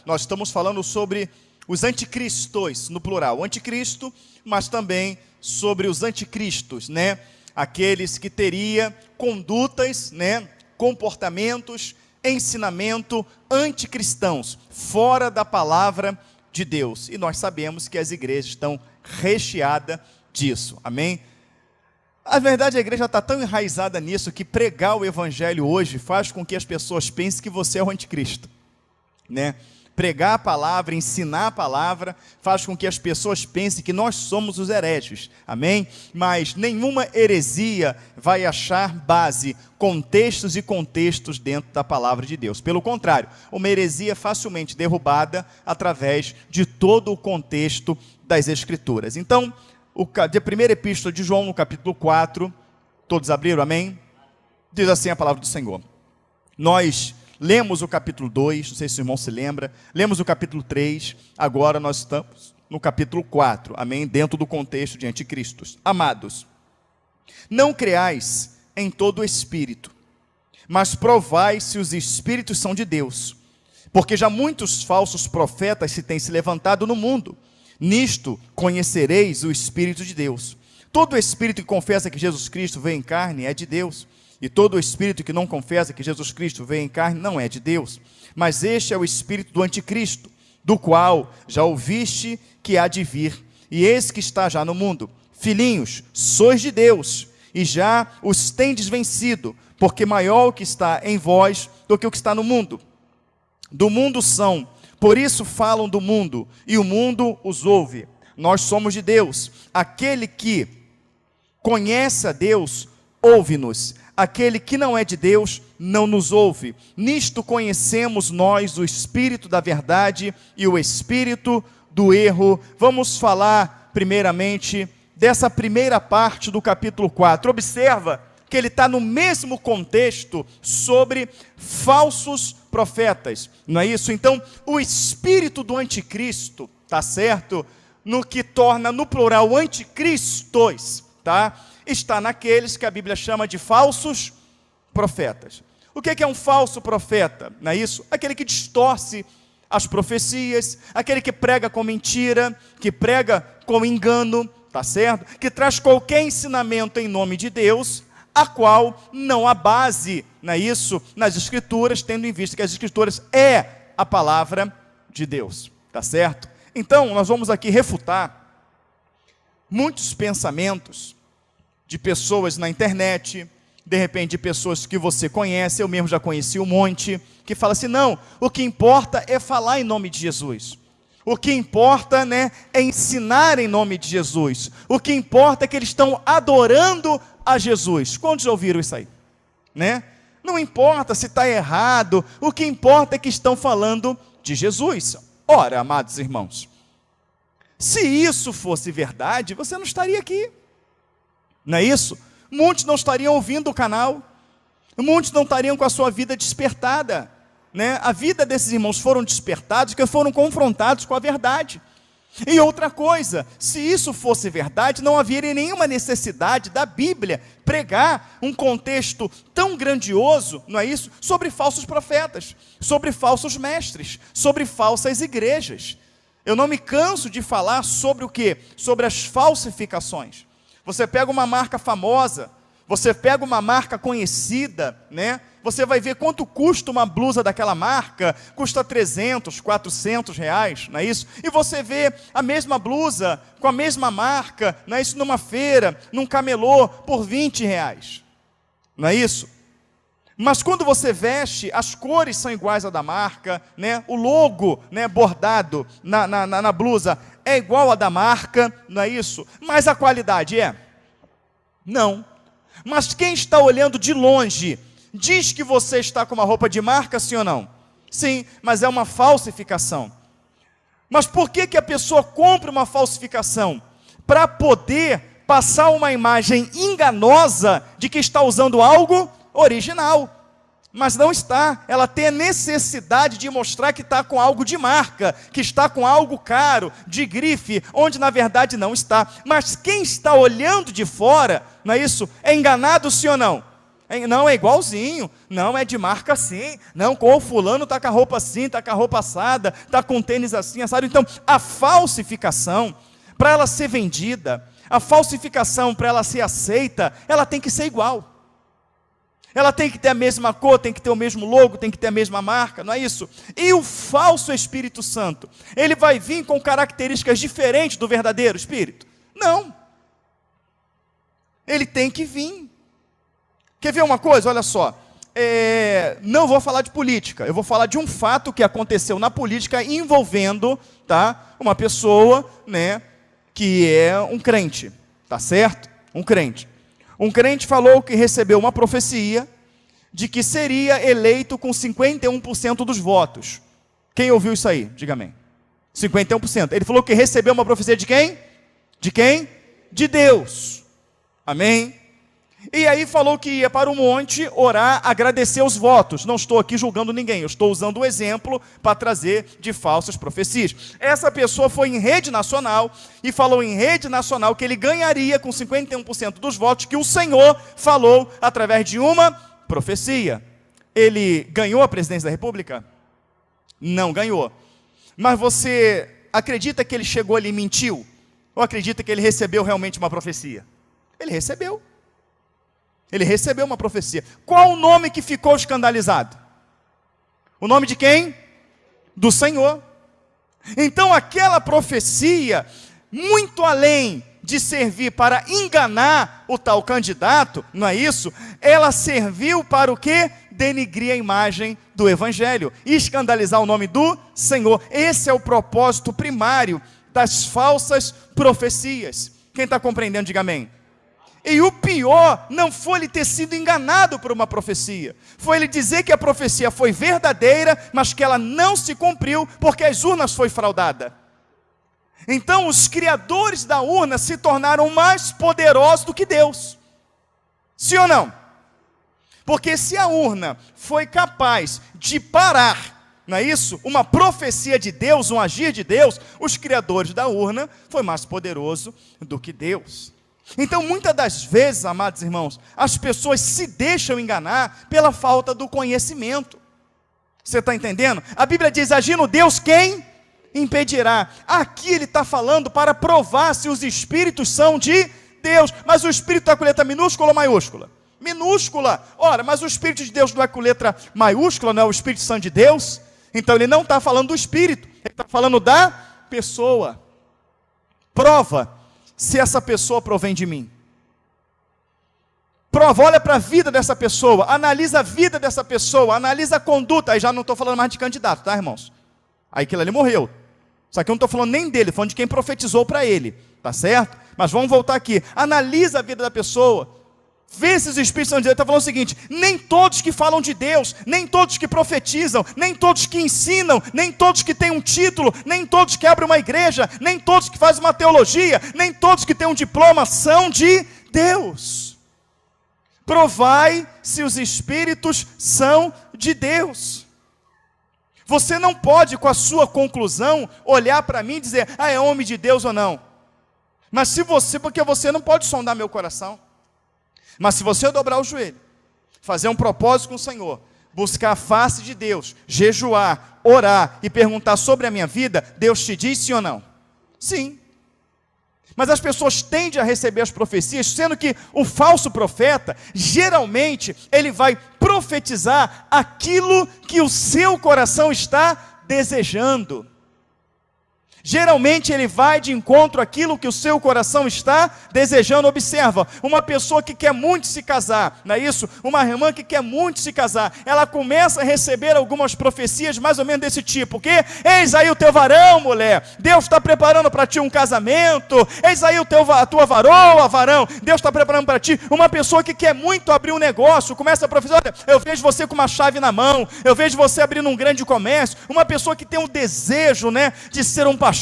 Nós estamos falando sobre os anticristos, no plural, o anticristo, mas também sobre os anticristos, né? Aqueles que teriam condutas, né? Comportamentos, ensinamento anticristãos, fora da palavra de Deus. E nós sabemos que as igrejas estão recheadas disso, amém? A verdade, a igreja está tão enraizada nisso que pregar o evangelho hoje faz com que as pessoas pensem que você é o anticristo, né? Pregar a palavra, ensinar a palavra, faz com que as pessoas pensem que nós somos os hereges, amém? Mas nenhuma heresia vai achar base, contextos e contextos dentro da palavra de Deus. Pelo contrário, uma heresia é facilmente derrubada através de todo o contexto das Escrituras. Então, a primeira epístola de João, no capítulo 4, todos abriram, amém? Diz assim a palavra do Senhor. Nós lemos o capítulo 2, não sei se o irmão se lembra, lemos o capítulo 3, agora nós estamos no capítulo 4, amém? Dentro do contexto de anticristos. Amados, não creais em todo o espírito, mas provai se os espíritos são de Deus, porque já muitos falsos profetas se têm se levantado no mundo. Nisto conhecereis o Espírito de Deus. Todo espírito que confessa que Jesus Cristo veio em carne é de Deus. E todo espírito que não confessa que Jesus Cristo veio em carne não é de Deus. Mas este é o espírito do anticristo, do qual já ouviste que há de vir. E esse que está já no mundo. Filhinhos, sois de Deus, e já os tendes vencido, porque maior o que está em vós do que o que está no mundo. Do mundo são, por isso falam do mundo, e o mundo os ouve. Nós somos de Deus. Aquele que conhece a Deus, ouve-nos. Aquele que não é de Deus, não nos ouve. Nisto conhecemos nós o espírito da verdade e o espírito do erro. Vamos falar, primeiramente, dessa primeira parte do capítulo 4. Observa que ele está no mesmo contexto sobre falsos profetas, não é isso? Então, o espírito do anticristo, tá certo? No que torna, no plural, anticristos, tá? Está naqueles que a Bíblia chama de falsos profetas. O que é um falso profeta? Não é isso? Aquele que distorce as profecias, aquele que prega com mentira, que prega com engano, tá certo? Que traz qualquer ensinamento em nome de Deus, a qual não há base, não é isso? Nas Escrituras, tendo em vista que as Escrituras é a palavra de Deus, tá certo? Então, nós vamos aqui refutar muitos pensamentos de pessoas na internet, de repente de pessoas que você conhece, eu mesmo já conheci um monte, que fala assim, não, o que importa é falar em nome de Jesus. O que importa, né, é ensinar em nome de Jesus. O que importa é que eles estão adorando a Jesus. Quantos já ouviram isso aí? Né? Não importa se está errado, o que importa é que estão falando de Jesus. Ora, amados irmãos, se isso fosse verdade, você não estaria aqui. Não é isso? Muitos não estariam ouvindo o canal, muitos não estariam com a sua vida despertada, né? A vida desses irmãos foram despertados porque foram confrontados com a verdade. E outra coisa, se isso fosse verdade, não haveria nenhuma necessidade da Bíblia pregar um contexto tão grandioso, não é isso? Sobre falsos profetas, sobre falsos mestres, sobre falsas igrejas. Eu não me canso de falar sobre o quê? Sobre as falsificações. Você pega uma marca famosa, você pega uma marca conhecida, né? Você vai ver quanto custa uma blusa daquela marca, custa 300, 400 reais, não é isso? E você vê a mesma blusa, com a mesma marca, não é isso? Numa feira, num camelô, por 20 reais, não é isso? Mas quando você veste, as cores são iguais à da marca, né? O logo, né, bordado na blusa é igual à da marca, não é isso? Mas a qualidade é? Não. Mas quem está olhando de longe, diz que você está com uma roupa de marca, sim ou não? Sim, mas é uma falsificação. Mas por que a pessoa compra uma falsificação? Para poder passar uma imagem enganosa de que está usando algo original. Mas não está, ela tem a necessidade de mostrar que está com algo de marca, que está com algo caro, de grife, onde na verdade não está. Mas quem está olhando de fora, não é isso? É enganado sim ou não? Não, é igualzinho. Não, é de marca assim. Não, com o fulano está com a roupa assim, está com a roupa assada, está com tênis assim, assado. Então, a falsificação, para ela ser vendida, a falsificação, para ela ser aceita, ela tem que ser igual. Ela tem que ter a mesma cor, tem que ter o mesmo logo, tem que ter a mesma marca, não é isso? E o falso Espírito Santo, ele vai vir com características diferentes do verdadeiro Espírito? Não. Ele tem que vir. Quer ver uma coisa? Olha só. Não vou falar de política, eu vou falar de um fato que aconteceu na política envolvendo, tá, uma pessoa, né, que é um crente, tá certo? Um crente. Um crente falou que recebeu uma profecia de que seria eleito com 51% dos votos. Quem ouviu isso aí? Diga amém. 51%. Ele falou que recebeu uma profecia de quem? De quem? De Deus. Amém? E aí falou que ia para o monte orar, agradecer os votos. Não estou aqui julgando ninguém, eu estou usando o exemplo para trazer de falsas profecias. Essa pessoa foi em rede nacional e falou em rede nacional que ele ganharia com 51% dos votos que o Senhor falou através de uma profecia. Ele ganhou a presidência da República? Não ganhou. Mas você acredita que ele chegou ali e mentiu? Ou acredita que ele recebeu realmente uma profecia? Ele recebeu. Ele recebeu uma profecia. Qual o nome que ficou escandalizado? O nome de quem? Do Senhor. Então aquela profecia, muito além de servir para enganar o tal candidato, não é isso? Ela serviu para o quê? Denigrir a imagem do Evangelho, escandalizar o nome do Senhor. Esse é o propósito primário das falsas profecias. Quem está compreendendo, diga amém. E o pior não foi ele ter sido enganado por uma profecia, foi ele dizer que a profecia foi verdadeira, mas que ela não se cumpriu, porque as urnas foi fraudada. Então os criadores da urna se tornaram mais poderosos do que Deus. Sim ou não? Porque se a urna foi capaz de parar, não é isso? Uma profecia de Deus, um agir de Deus, os criadores da urna foi mais poderoso do que Deus. Então, muitas das vezes, amados irmãos, as pessoas se deixam enganar pela falta do conhecimento. Você está entendendo? A Bíblia diz, agindo Deus, quem impedirá? Aqui ele está falando para provar se os espíritos são de Deus. Mas o espírito está com letra minúscula ou maiúscula? Minúscula. Ora, mas o Espírito de Deus não é com letra maiúscula, não é o Espírito Santo de Deus? Então ele não está falando do Espírito, ele está falando da pessoa. Prova se essa pessoa provém de mim. Prova, olha para a vida dessa pessoa, analisa a vida dessa pessoa, analisa a conduta. Aí já não estou falando mais de candidato, tá, irmãos? Aí aquilo ali morreu. Só que eu não estou falando nem dele, estou falando de quem profetizou para ele, tá certo? Mas vamos voltar aqui, analisa a vida da pessoa, vê se os Espíritos Santos de Deus. Está falando o seguinte, nem todos que falam de Deus, nem todos que profetizam, nem todos que ensinam, nem todos que têm um título, nem todos que abrem uma igreja, nem todos que fazem uma teologia, nem todos que têm um diploma são de Deus. Provai se os Espíritos são de Deus. Você não pode, com a sua conclusão, olhar para mim e dizer, é homem de Deus ou não. Mas se você, porque você não pode sondar meu coração. Mas se você dobrar o joelho, fazer um propósito com o Senhor, buscar a face de Deus, jejuar, orar e perguntar sobre a minha vida, Deus te diz sim ou não? Sim. Mas as pessoas tendem a receber as profecias, sendo que o falso profeta, geralmente, ele vai profetizar aquilo que o seu coração está desejando. Geralmente ele vai de encontro àquilo que o seu coração está desejando. Observa, uma pessoa que quer muito se casar, não é isso? Uma irmã que quer muito se casar, ela começa a receber algumas profecias mais ou menos desse tipo, que eis aí o teu varão, mulher, Deus está preparando para ti um casamento, eis aí a tua varoa, varão, Deus está preparando para ti. Uma pessoa que quer muito abrir um negócio, começa a profetizar, olha, eu vejo você com uma chave na mão, eu vejo você abrindo um grande comércio. Uma pessoa que tem um desejo, né, de ser um pastor,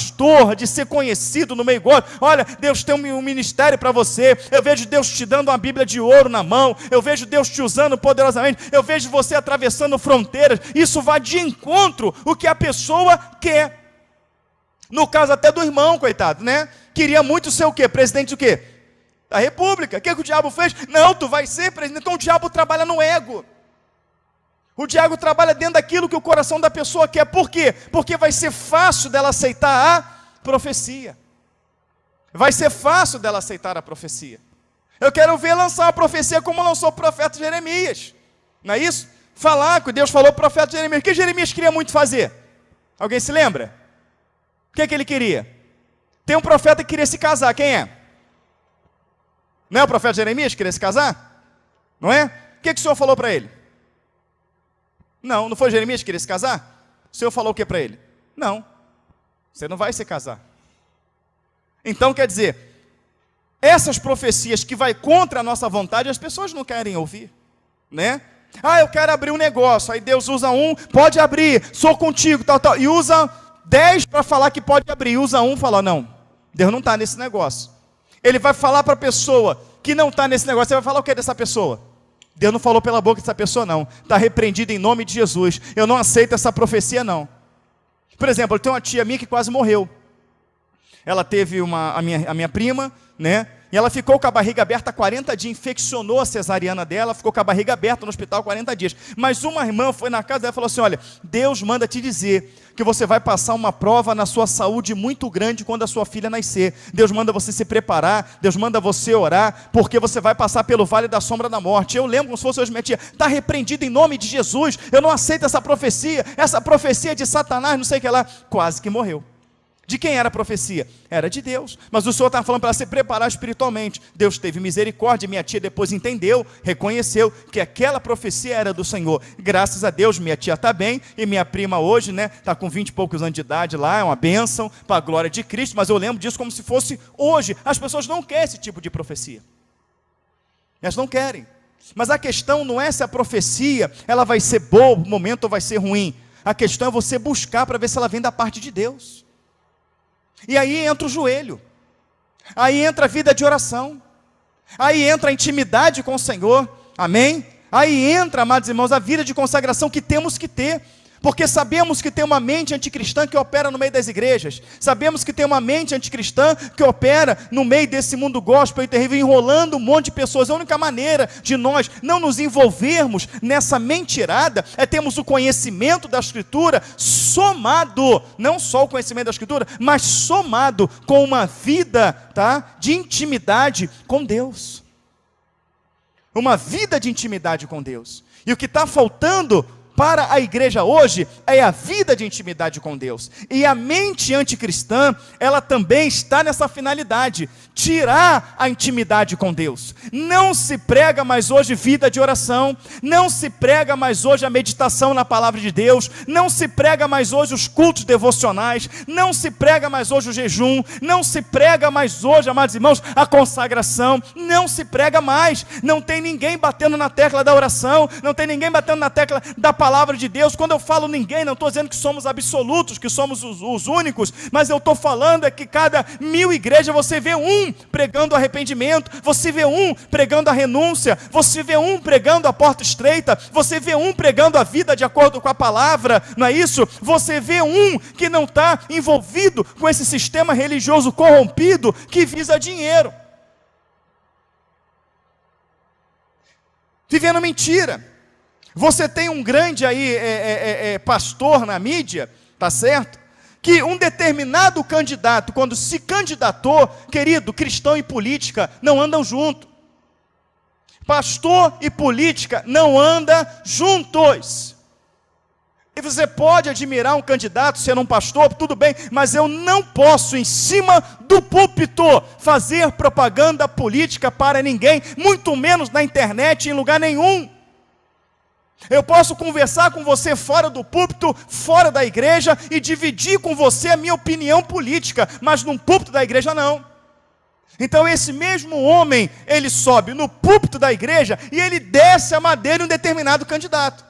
de ser conhecido no meio gospel. Olha, Deus tem um ministério para você. Eu vejo Deus te dando uma Bíblia de ouro na mão. Eu vejo Deus te usando poderosamente. Eu vejo você atravessando fronteiras. Isso vai de encontro o que a pessoa quer. No caso até do irmão, coitado, né? Queria muito ser o quê? Presidente do quê? da república. O que o diabo fez? Não, tu vai ser presidente. Então o diabo trabalha no ego. O diabo trabalha dentro daquilo que o coração da pessoa quer. Por quê? Porque vai ser fácil dela aceitar a profecia. Vai ser fácil dela aceitar a profecia. Eu quero ver lançar a profecia como lançou o profeta Jeremias. Não é isso? Falar que Deus falou para o profeta Jeremias. O que Jeremias queria muito fazer? Alguém se lembra? O que ele queria? Tem um profeta que queria se casar. Quem é? Não é o profeta Jeremias que queria se casar? Não é? O que o Senhor falou para ele? Não foi Jeremias que queria se casar? O Senhor falou o que para ele? Não, você não vai se casar. Então quer dizer, essas profecias que vai contra a nossa vontade, as pessoas não querem ouvir, né? Eu quero abrir um negócio, aí Deus usa pode abrir, sou contigo, tal, e usa 10 para falar que pode abrir, e usa e fala, não, Deus não está nesse negócio. Ele vai falar para a pessoa que não está nesse negócio, você vai falar o que dessa pessoa? Deus não falou pela boca dessa pessoa não, está repreendido em nome de Jesus, eu não aceito essa profecia não. Por exemplo, eu tenho uma tia minha que quase morreu, ela teve a minha prima, né, e ela ficou com a barriga aberta 40 dias, infeccionou a cesariana dela, ficou com a barriga aberta no hospital 40 dias, mas uma irmã foi na casa dela e falou assim, olha, Deus manda te dizer que você vai passar uma prova na sua saúde muito grande quando a sua filha nascer, Deus manda você se preparar, Deus manda você orar, porque você vai passar pelo vale da sombra da morte. Eu lembro como se fosse hoje minha tia, está repreendido em nome de Jesus, eu não aceito essa profecia de Satanás, não sei o que lá, quase que morreu. De quem era a profecia? Era de Deus. Mas o Senhor estava falando para ela se preparar espiritualmente. Deus teve misericórdia, minha tia depois entendeu, reconheceu que aquela profecia era do Senhor. Graças a Deus, minha tia está bem, e minha prima hoje, né, está com 20 e poucos anos de idade lá, é uma bênção, para a glória de Cristo, mas eu lembro disso como se fosse hoje. As pessoas não querem esse tipo de profecia. Elas não querem. Mas a questão não é se a profecia, ela vai ser boa no momento ou vai ser ruim. A questão é você buscar para ver se ela vem da parte de Deus. E aí entra o joelho, aí entra a vida de oração, aí entra a intimidade com o Senhor, amém? Aí entra, amados irmãos, a vida de consagração que temos que ter, porque sabemos que tem uma mente anticristã que opera no meio das igrejas, sabemos que tem uma mente anticristã que opera no meio desse mundo gospel e terrível, enrolando um monte de pessoas. A única maneira de nós não nos envolvermos nessa mentirada é termos o conhecimento da Escritura somado, não só o conhecimento da Escritura, mas somado com uma vida, tá, de intimidade com Deus. Uma vida de intimidade com Deus. E o que está faltando para a igreja hoje é a vida de intimidade com Deus. E a mente anticristã, ela também está nessa finalidade, tirar a intimidade com Deus. Não se prega mais hoje vida de oração, não se prega mais hoje a meditação na palavra de Deus, não se prega mais hoje os cultos devocionais, não se prega mais hoje o jejum, não se prega mais hoje, amados irmãos, a consagração, não se prega mais. Não tem ninguém batendo na tecla da oração, não tem ninguém batendo na tecla da palavra de Deus. Quando eu falo ninguém, não estou dizendo que somos absolutos, que somos os únicos, mas eu estou falando é que cada 1000 igrejas você vê um pregando arrependimento, você vê um pregando a renúncia, você vê um pregando a porta estreita, você vê um pregando a vida de acordo com a palavra, não é isso? Você vê um que não está envolvido com esse sistema religioso corrompido que visa dinheiro, vivendo mentira. Você tem um grande aí pastor na mídia, tá certo? Que um determinado candidato, quando se candidatou, querido, cristão e política não andam junto. Pastor e política não andam juntos. E você pode admirar um candidato sendo um pastor, tudo bem, mas eu não posso, em cima do púlpito, fazer propaganda política para ninguém, muito menos na internet, em lugar nenhum. Eu posso conversar com você fora do púlpito, fora da igreja, e dividir com você a minha opinião política, mas num púlpito da igreja não. Então esse mesmo homem, ele sobe no púlpito da igreja, e ele desce a madeira em um determinado candidato.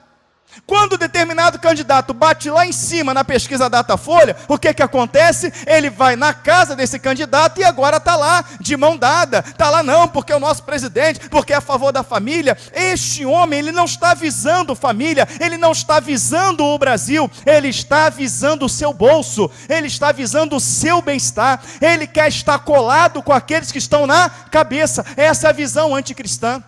Quando determinado candidato bate lá em cima na pesquisa Datafolha, o que acontece? Ele vai na casa desse candidato e agora está lá, de mão dada. Está lá não, porque é o nosso presidente, porque é a favor da família. Este homem, ele não está visando família, ele não está visando o Brasil, ele está visando o seu bolso, ele está visando o seu bem-estar, ele quer estar colado com aqueles que estão na cabeça. Essa é a visão anticristã.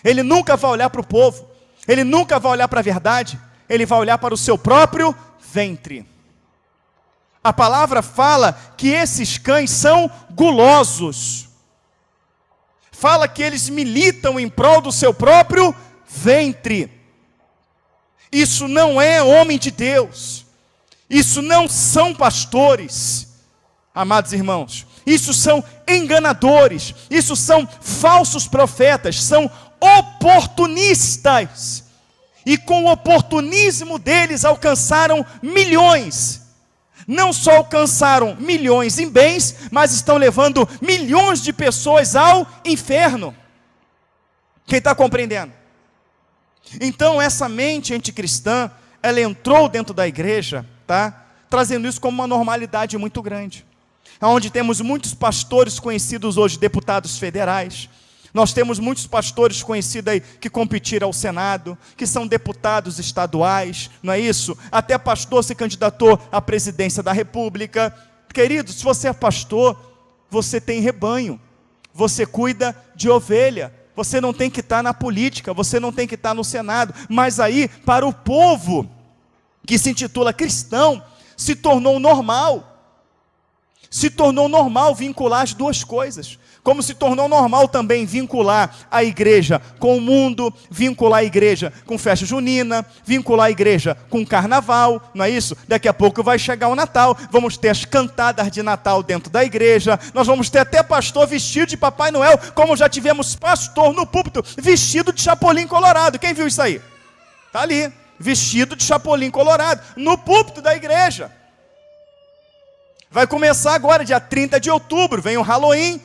Ele nunca vai olhar para o povo. Ele nunca vai olhar para a verdade, ele vai olhar para o seu próprio ventre. A palavra fala que esses cães são gulosos. Fala que eles militam em prol do seu próprio ventre. Isso não é homem de Deus. Isso não são pastores, amados irmãos. Isso são enganadores. Isso são falsos profetas. São oportunistas, e com o oportunismo deles alcançaram milhões. Não só alcançaram milhões em bens, mas estão levando milhões de pessoas ao inferno. Quem está compreendendo? Então essa mente anticristã, ela entrou dentro da igreja, tá? Trazendo isso como uma normalidade muito grande, onde temos muitos pastores conhecidos hoje, deputados federais. Nós temos muitos pastores conhecidos aí que competiram ao Senado, que são deputados estaduais, não é isso? Até pastor se candidatou à presidência da República. Querido, se você é pastor, você tem rebanho, você cuida de ovelha, você não tem que estar na política, você não tem que estar no Senado, mas aí, para o povo que se intitula cristão, se tornou normal vincular as duas coisas. Como se tornou normal também vincular a igreja com o mundo, vincular a igreja com festa junina, vincular a igreja com carnaval, não é isso? Daqui a pouco vai chegar o Natal, vamos ter as cantadas de Natal dentro da igreja, nós vamos ter até pastor vestido de Papai Noel, como já tivemos pastor no púlpito vestido de Chapolin Colorado. Quem viu isso aí? Está ali, vestido de Chapolin Colorado, no púlpito da igreja. Vai começar agora, dia 30 de outubro, vem o Halloween,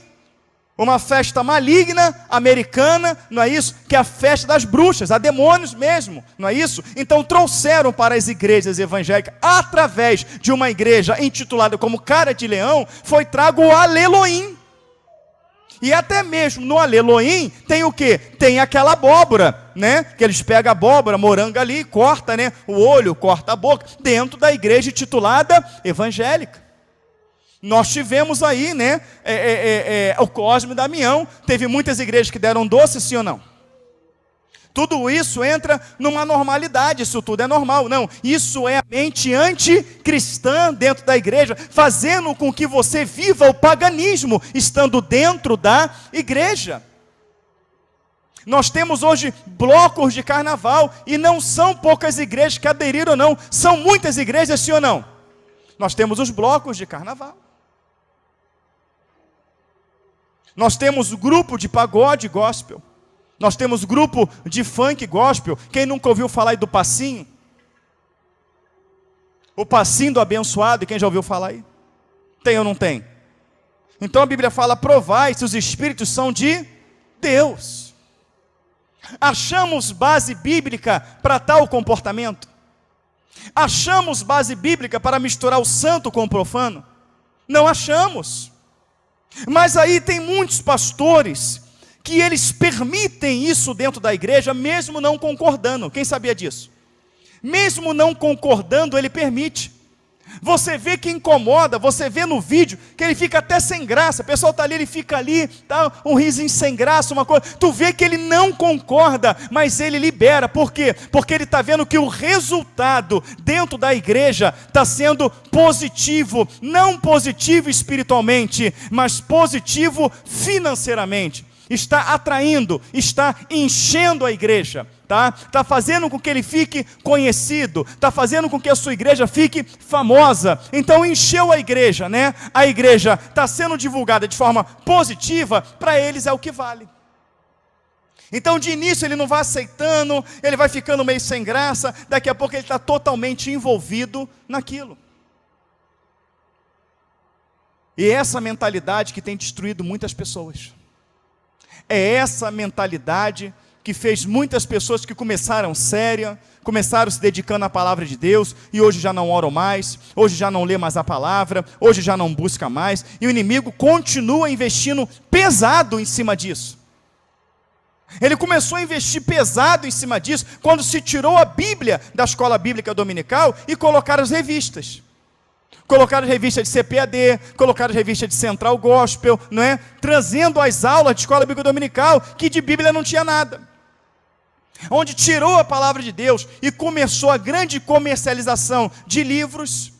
uma festa maligna, americana, não é isso? Que é a festa das bruxas, a demônios mesmo, não é isso? Então trouxeram para as igrejas evangélicas, através de uma igreja intitulada como Cara de Leão, foi trago o Aleluim. E até mesmo no Aleluim tem o quê? Tem aquela abóbora, né? Que eles pegam a abóbora, moranga ali, corta, né? O olho, corta a boca, dentro da igreja intitulada evangélica. Nós tivemos aí, né, o Cosme e Damião, teve muitas igrejas que deram doce, sim ou não? Tudo isso entra numa normalidade, isso tudo é normal. Não, isso é a mente anticristã dentro da igreja, fazendo com que você viva o paganismo, estando dentro da igreja. Nós temos hoje blocos de carnaval, e não são poucas igrejas que aderiram, não, são muitas igrejas, sim ou não? Nós temos os blocos de carnaval. Nós temos grupo de pagode gospel. Nós temos grupo de funk gospel. Quem nunca ouviu falar aí do passinho? O passinho do abençoado, quem já ouviu falar aí? Tem ou não tem? Então a Bíblia fala, provai se os espíritos são de Deus. Achamos base bíblica para tal comportamento? Achamos base bíblica para misturar o santo com o profano? Não achamos. Mas aí tem muitos pastores que eles permitem isso dentro da igreja, mesmo não concordando. Quem sabia disso? Mesmo não concordando, ele permite. Você vê que incomoda, você vê no vídeo que ele fica até sem graça. O pessoal está ali, ele fica ali, tá, um risinho sem graça, uma coisa. Tu vê que ele não concorda, mas ele libera. Por quê? Porque ele está vendo que o resultado dentro da igreja está sendo positivo. Não positivo espiritualmente, mas positivo financeiramente. Está atraindo, está enchendo a igreja. Está fazendo com que ele fique conhecido, está fazendo com que a sua igreja fique famosa. Então encheu a igreja, né? A igreja está sendo divulgada de forma positiva, para eles é o que vale. Então de início ele não vai aceitando, ele vai ficando meio sem graça, daqui a pouco ele está totalmente envolvido naquilo. E é essa mentalidade que tem destruído muitas pessoas. É essa mentalidade que fez muitas pessoas que começaram se dedicando à palavra de Deus, e hoje já não oram mais, hoje já não lê mais a palavra, hoje já não busca mais, e o inimigo continua investindo pesado em cima disso. Ele começou a investir pesado em cima disso, quando se tirou a Bíblia da escola bíblica dominical, e colocaram as revistas. Colocaram as revistas de CPAD, colocaram as revistas de Central Gospel, não é? Trazendo as aulas de escola bíblica dominical, que de Bíblia não tinha nada. Onde tirou a palavra de Deus e começou a grande comercialização de livros,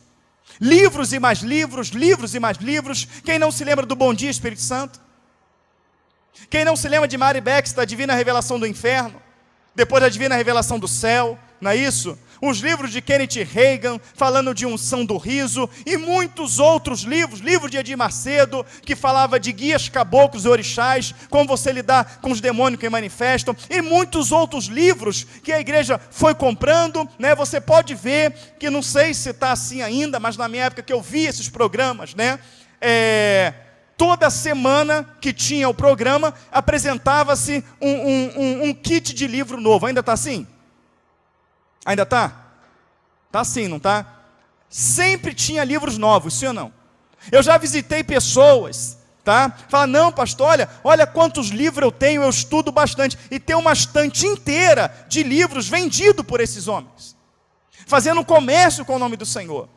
livros e mais livros, livros e mais livros. Quem não se lembra do Bom Dia Espírito Santo? Quem não se lembra de Mary Baxter, da Divina Revelação do Inferno, depois da Divina Revelação do Céu, não é isso? Os livros de Kenneth Hagin, falando de unção do riso, e muitos outros livros, livro de Edir Macedo, que falava de guias caboclos e orixás, como você lidar com os demônios que manifestam, e muitos outros livros que a igreja foi comprando, né? Você pode ver, que não sei se está assim ainda, mas na minha época que eu vi esses programas, né? Toda semana que tinha o programa, apresentava-se um kit de livro novo. Ainda está assim? Ainda está? Está assim, não está? Sempre tinha livros novos, sim ou não? Eu já visitei pessoas, tá? Fala, não pastor, olha quantos livros eu tenho, eu estudo bastante. E tem uma estante inteira de livros vendidos por esses homens, fazendo comércio com o nome do Senhor.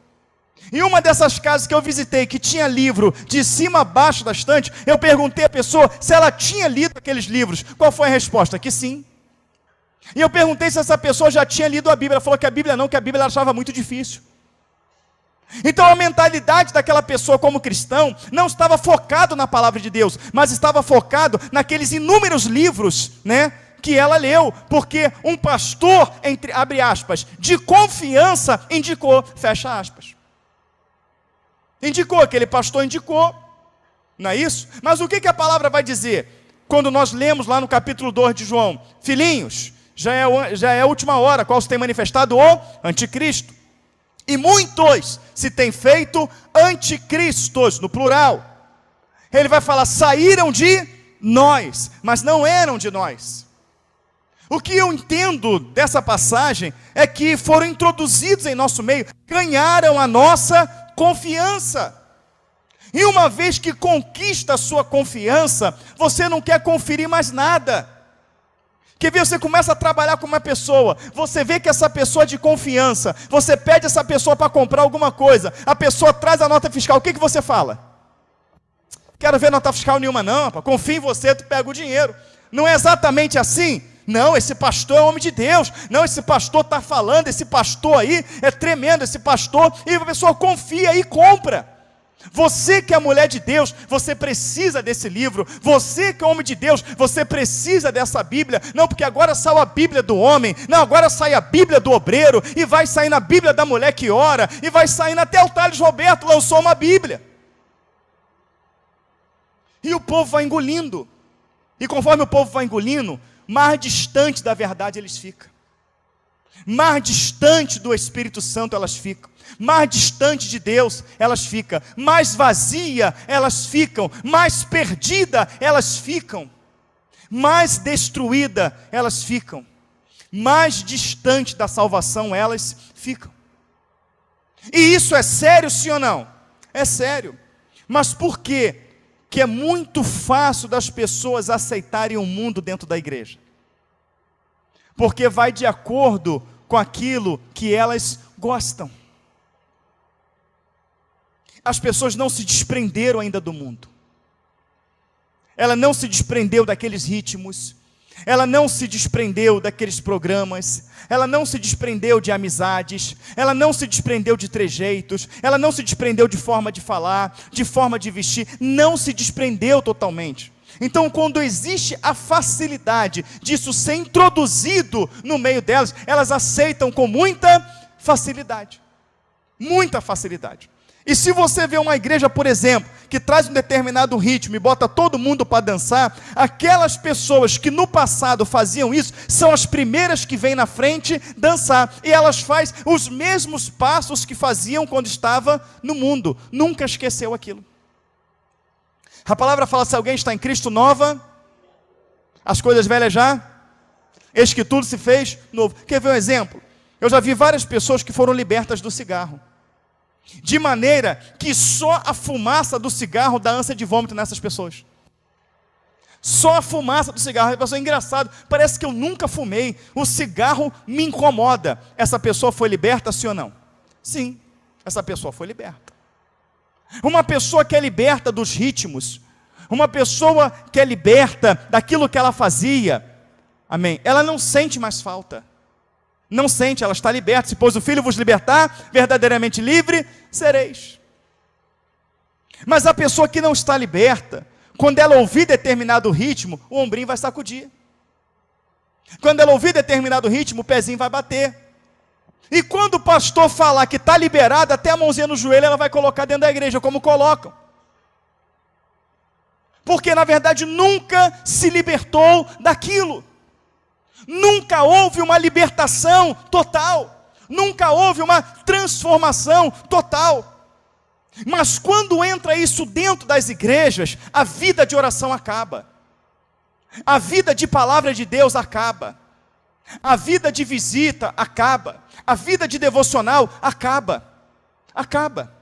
Em uma dessas casas que eu visitei, que tinha livro de cima a baixo da estante, eu perguntei à pessoa se ela tinha lido aqueles livros. Qual foi a resposta? Que sim. E eu perguntei se essa pessoa já tinha lido a Bíblia. Ela falou que a Bíblia não, que a Bíblia ela achava muito difícil. Então a mentalidade daquela pessoa como cristão não estava focado na palavra de Deus, mas estava focado naqueles inúmeros livros, né, que ela leu, porque um pastor, abre aspas, de confiança, indicou, fecha aspas. Indicou, aquele pastor indicou, não é isso? Mas o que a palavra vai dizer? Quando nós lemos lá no capítulo 2 de João, filhinhos, já é a última hora, qual se tem manifestado o anticristo. E muitos se têm feito anticristos, no plural. Ele vai falar, saíram de nós, mas não eram de nós. O que eu entendo dessa passagem é que foram introduzidos em nosso meio, ganharam a nossa confiança. E uma vez que conquista a sua confiança, você não quer conferir mais nada. Quer ver, você começa a trabalhar com uma pessoa, você vê que essa pessoa é de confiança, você pede essa pessoa para comprar alguma coisa, a pessoa traz a nota fiscal, o que você fala? Quero ver nota fiscal nenhuma não, confio em você, tu pega o dinheiro. Não é exatamente assim? Não, esse pastor é homem de Deus, não, esse pastor está falando, esse pastor aí é tremendo, esse pastor, e a pessoa confia e compra. Você que é mulher de Deus, você precisa desse livro. Você que é homem de Deus, você precisa dessa Bíblia. Não, porque agora saiu a Bíblia do homem. Não, agora sai a Bíblia do obreiro. E vai sair na Bíblia da mulher que ora. E vai sair até o Thales Roberto lançou uma Bíblia. E o povo vai engolindo. E conforme o povo vai engolindo, mais distante da verdade eles ficam. Mais distante do Espírito Santo elas ficam. Mais distante de Deus elas ficam, mais vazia elas ficam, mais perdida elas ficam, mais destruída elas ficam, mais distante da salvação elas ficam. E isso é sério, sim ou não? É sério. Mas por quê? Que é muito fácil das pessoas aceitarem o mundo dentro da igreja. Porque vai de acordo com aquilo que elas gostam. As pessoas não se desprenderam ainda do mundo. Ela não se desprendeu daqueles ritmos. Ela não se desprendeu daqueles programas. Ela não se desprendeu de amizades. Ela não se desprendeu de trejeitos. Ela não se desprendeu de forma de falar, de forma de vestir. Não se desprendeu totalmente. Então, quando existe a facilidade disso ser introduzido no meio delas, elas aceitam com muita facilidade. Muita facilidade. E se você vê uma igreja, por exemplo, que traz um determinado ritmo e bota todo mundo para dançar, aquelas pessoas que no passado faziam isso, são as primeiras que vêm na frente dançar. E elas fazem os mesmos passos que faziam quando estava no mundo. Nunca esqueceu aquilo. A palavra fala, se alguém está em Cristo, nova, as coisas velhas já Eis que tudo se fez novo. Quer ver um exemplo? Eu já vi várias pessoas que foram libertas do cigarro, de maneira que só a fumaça do cigarro dá ânsia de vômito nessas pessoas. Só a fumaça do cigarro. A pessoa é engraçado, parece que eu nunca fumei, o cigarro me incomoda. Essa pessoa foi liberta, sim ou não? Sim, essa pessoa foi liberta. Uma pessoa que é liberta dos ritmos, uma pessoa que é liberta daquilo que ela fazia, amém, ela não sente mais falta. Não sente, ela está liberta. Se pois o Filho vos libertar, verdadeiramente livre sereis. Mas a pessoa que não está liberta, quando ela ouvir determinado ritmo, o ombrinho vai sacudir. Quando ela ouvir determinado ritmo, o pezinho vai bater. E quando o pastor falar que está liberada, até a mãozinha no joelho ela vai colocar dentro da igreja, como colocam. Porque na verdade nunca se libertou daquilo. Nunca houve uma libertação total. Nunca houve uma transformação total. Mas quando entra isso dentro das igrejas, a vida de oração acaba. A vida de palavra de Deus acaba. A vida de visita acaba. A vida de devocional acaba. Acaba.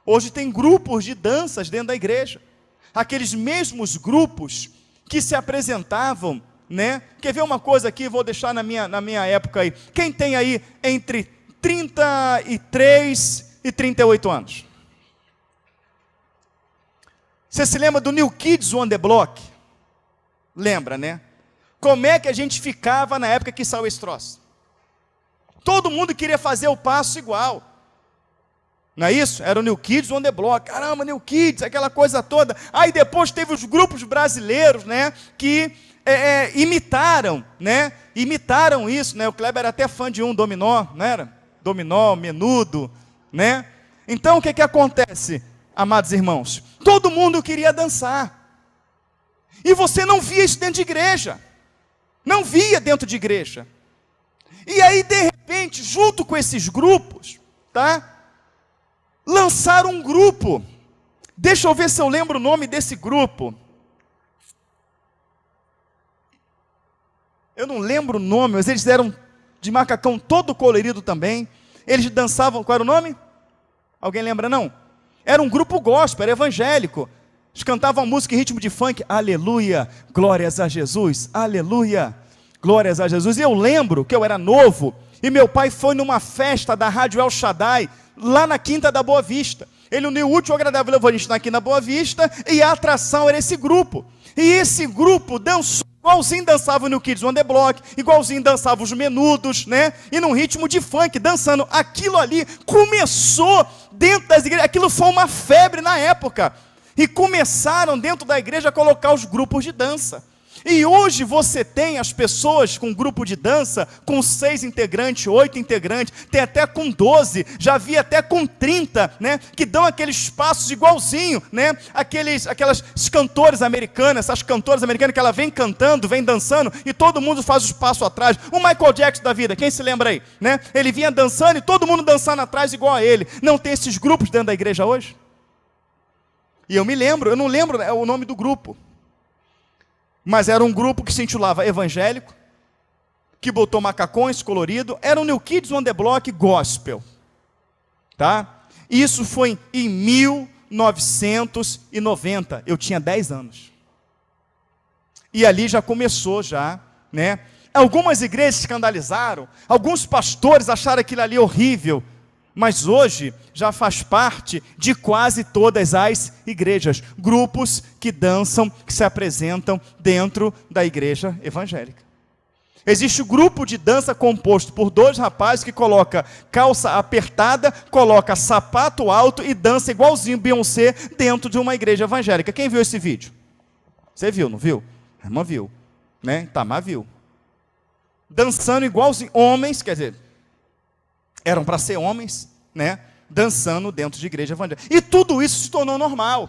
Hoje tem grupos de danças dentro da igreja. Aqueles mesmos grupos que se apresentavam, né? Quer ver uma coisa aqui? Vou deixar na minha época aí. Quem tem aí entre 33 e 38 anos? Você se lembra do New Kids on the Block? Lembra, né? Como é que a gente ficava na época que saiu esse troço? Todo mundo queria fazer o passo igual. Não é isso? Era o New Kids on the Block. Caramba, New Kids, aquela coisa toda. Aí depois teve os grupos brasileiros, né? Que imitaram, né? Imitaram isso, né? O Kleber era até fã de um dominó, não era? Dominó, menudo, né? Então o que acontece, amados irmãos? Todo mundo queria dançar. E você não via isso dentro de igreja. Não via dentro de igreja. E aí, de repente, junto com esses grupos, tá? Lançaram um grupo. Deixa eu ver se eu lembro o nome desse grupo. Eu não lembro o nome, mas eles eram de macacão todo colorido também. Eles dançavam, qual era o nome? Alguém lembra não? Era um grupo gospel, era evangélico. Eles cantavam música em ritmo de funk. Aleluia, glórias a Jesus, aleluia, glórias a Jesus. E eu lembro que eu era novo, e meu pai foi numa festa da Rádio El Shaddai, lá na Quinta da Boa Vista. Ele uniu o útil ao agradável, levou a gente aqui na Boa Vista, e a atração era esse grupo. E esse grupo dançou, igualzinho dançava no Kids on the Block, igualzinho dançava os menudos, né? E num ritmo de funk, dançando. Aquilo ali começou dentro das igrejas, aquilo foi uma febre na época. E começaram dentro da igreja a colocar os grupos de dança. E hoje você tem as pessoas com grupo de dança, com 6 integrantes, 8 integrantes, tem até com 12, já vi até com 30, né? Que dão aqueles passos igualzinho, né? Aquelas cantores americanas, essas cantoras americanas que ela vem cantando, vem dançando, e todo mundo faz os passos atrás. O Michael Jackson da vida, quem se lembra aí? Né? Ele vinha dançando e todo mundo dançando atrás igual a ele. Não tem esses grupos dentro da igreja hoje? E eu não lembro o nome do grupo. Mas era um grupo que se intitulava evangélico, que botou macacões colorido, era um New Kids on the Block gospel, tá? Isso foi em 1990, eu tinha 10 anos. E ali já começou né? Algumas igrejas se escandalizaram, alguns pastores acharam aquilo ali horrível, mas hoje já faz parte de quase todas as igrejas, grupos que dançam, que se apresentam dentro da igreja evangélica. Existe um grupo de dança composto por 2 rapazes que coloca calça apertada, coloca sapato alto e dança igualzinho Beyoncé dentro de uma igreja evangélica. Quem viu esse vídeo? Você viu, não viu? A irmã viu, né? Tamar viu. Dançando igualzinho, homens, quer dizer, eram para ser homens, né? Dançando dentro de igreja evangélica. E tudo isso se tornou normal.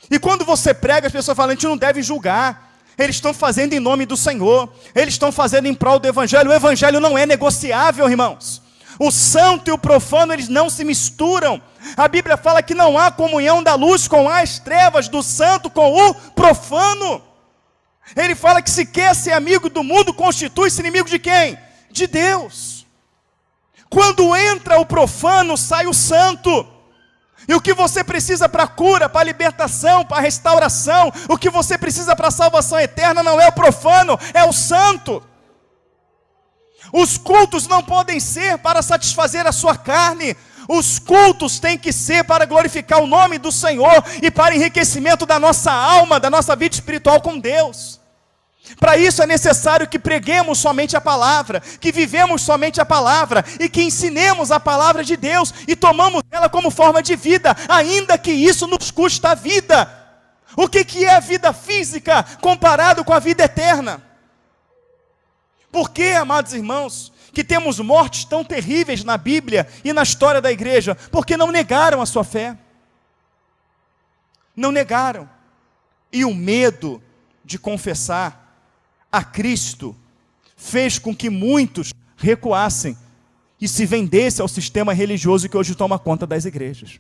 E quando você prega, as pessoas falam, a gente não deve julgar. Eles estão fazendo em nome do Senhor. Eles estão fazendo em prol do Evangelho. O Evangelho não é negociável, irmãos. O santo e o profano, eles não se misturam. A Bíblia fala que não há comunhão da luz com as trevas, do santo com o profano. Ele fala que se quer ser amigo do mundo, constitui-se inimigo de quem? De Deus. Quando entra o profano, sai o santo. E o que você precisa para a cura, para a libertação, para a restauração, o que você precisa para a salvação eterna não é o profano, é o santo. Os cultos não podem ser para satisfazer a sua carne. Os cultos têm que ser para glorificar o nome do Senhor e para enriquecimento da nossa alma, da nossa vida espiritual com Deus. Para isso é necessário que preguemos somente a palavra, que vivemos somente a palavra e que ensinemos a palavra de Deus e tomamos ela como forma de vida, ainda que isso nos custe a vida. O que é a vida física comparado com a vida eterna? Por que, amados irmãos, que temos mortes tão terríveis na Bíblia e na história da igreja? Porque não negaram a sua fé. Não negaram. E o medo de confessar a Cristo fez com que muitos recuassem e se vendessem ao sistema religioso que hoje toma conta das igrejas.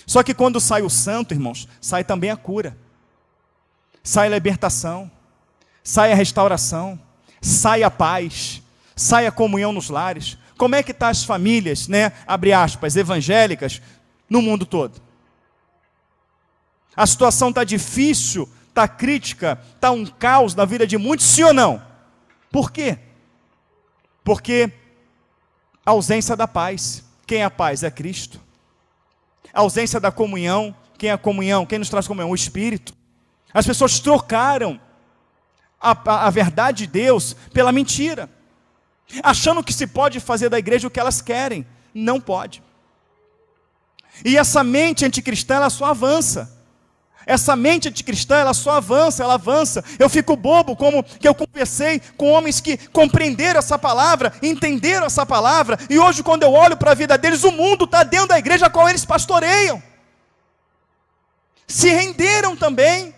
Só que quando sai o santo, irmãos, sai também a cura, sai a libertação, sai a restauração, sai a paz, sai a comunhão nos lares. Como é que estão as famílias, abre aspas, evangélicas, no mundo todo? A situação está difícil, está crítica, está um caos na vida de muitos, sim ou não? Por quê? Porque a ausência da paz. Quem é a paz? É Cristo. A ausência da comunhão. Quem é a comunhão? Quem nos traz comunhão? O Espírito. As pessoas trocaram a verdade de Deus pela mentira, achando que se pode fazer da igreja o que elas querem. Não pode. E essa mente anticristã, ela só avança. Essa mente anticristã, ela só avança, ela avança. Eu fico bobo, como que eu conversei com homens que compreenderam essa palavra, entenderam essa palavra, e hoje quando eu olho para a vida deles, o mundo está dentro da igreja a qual eles pastoreiam. Se renderam também.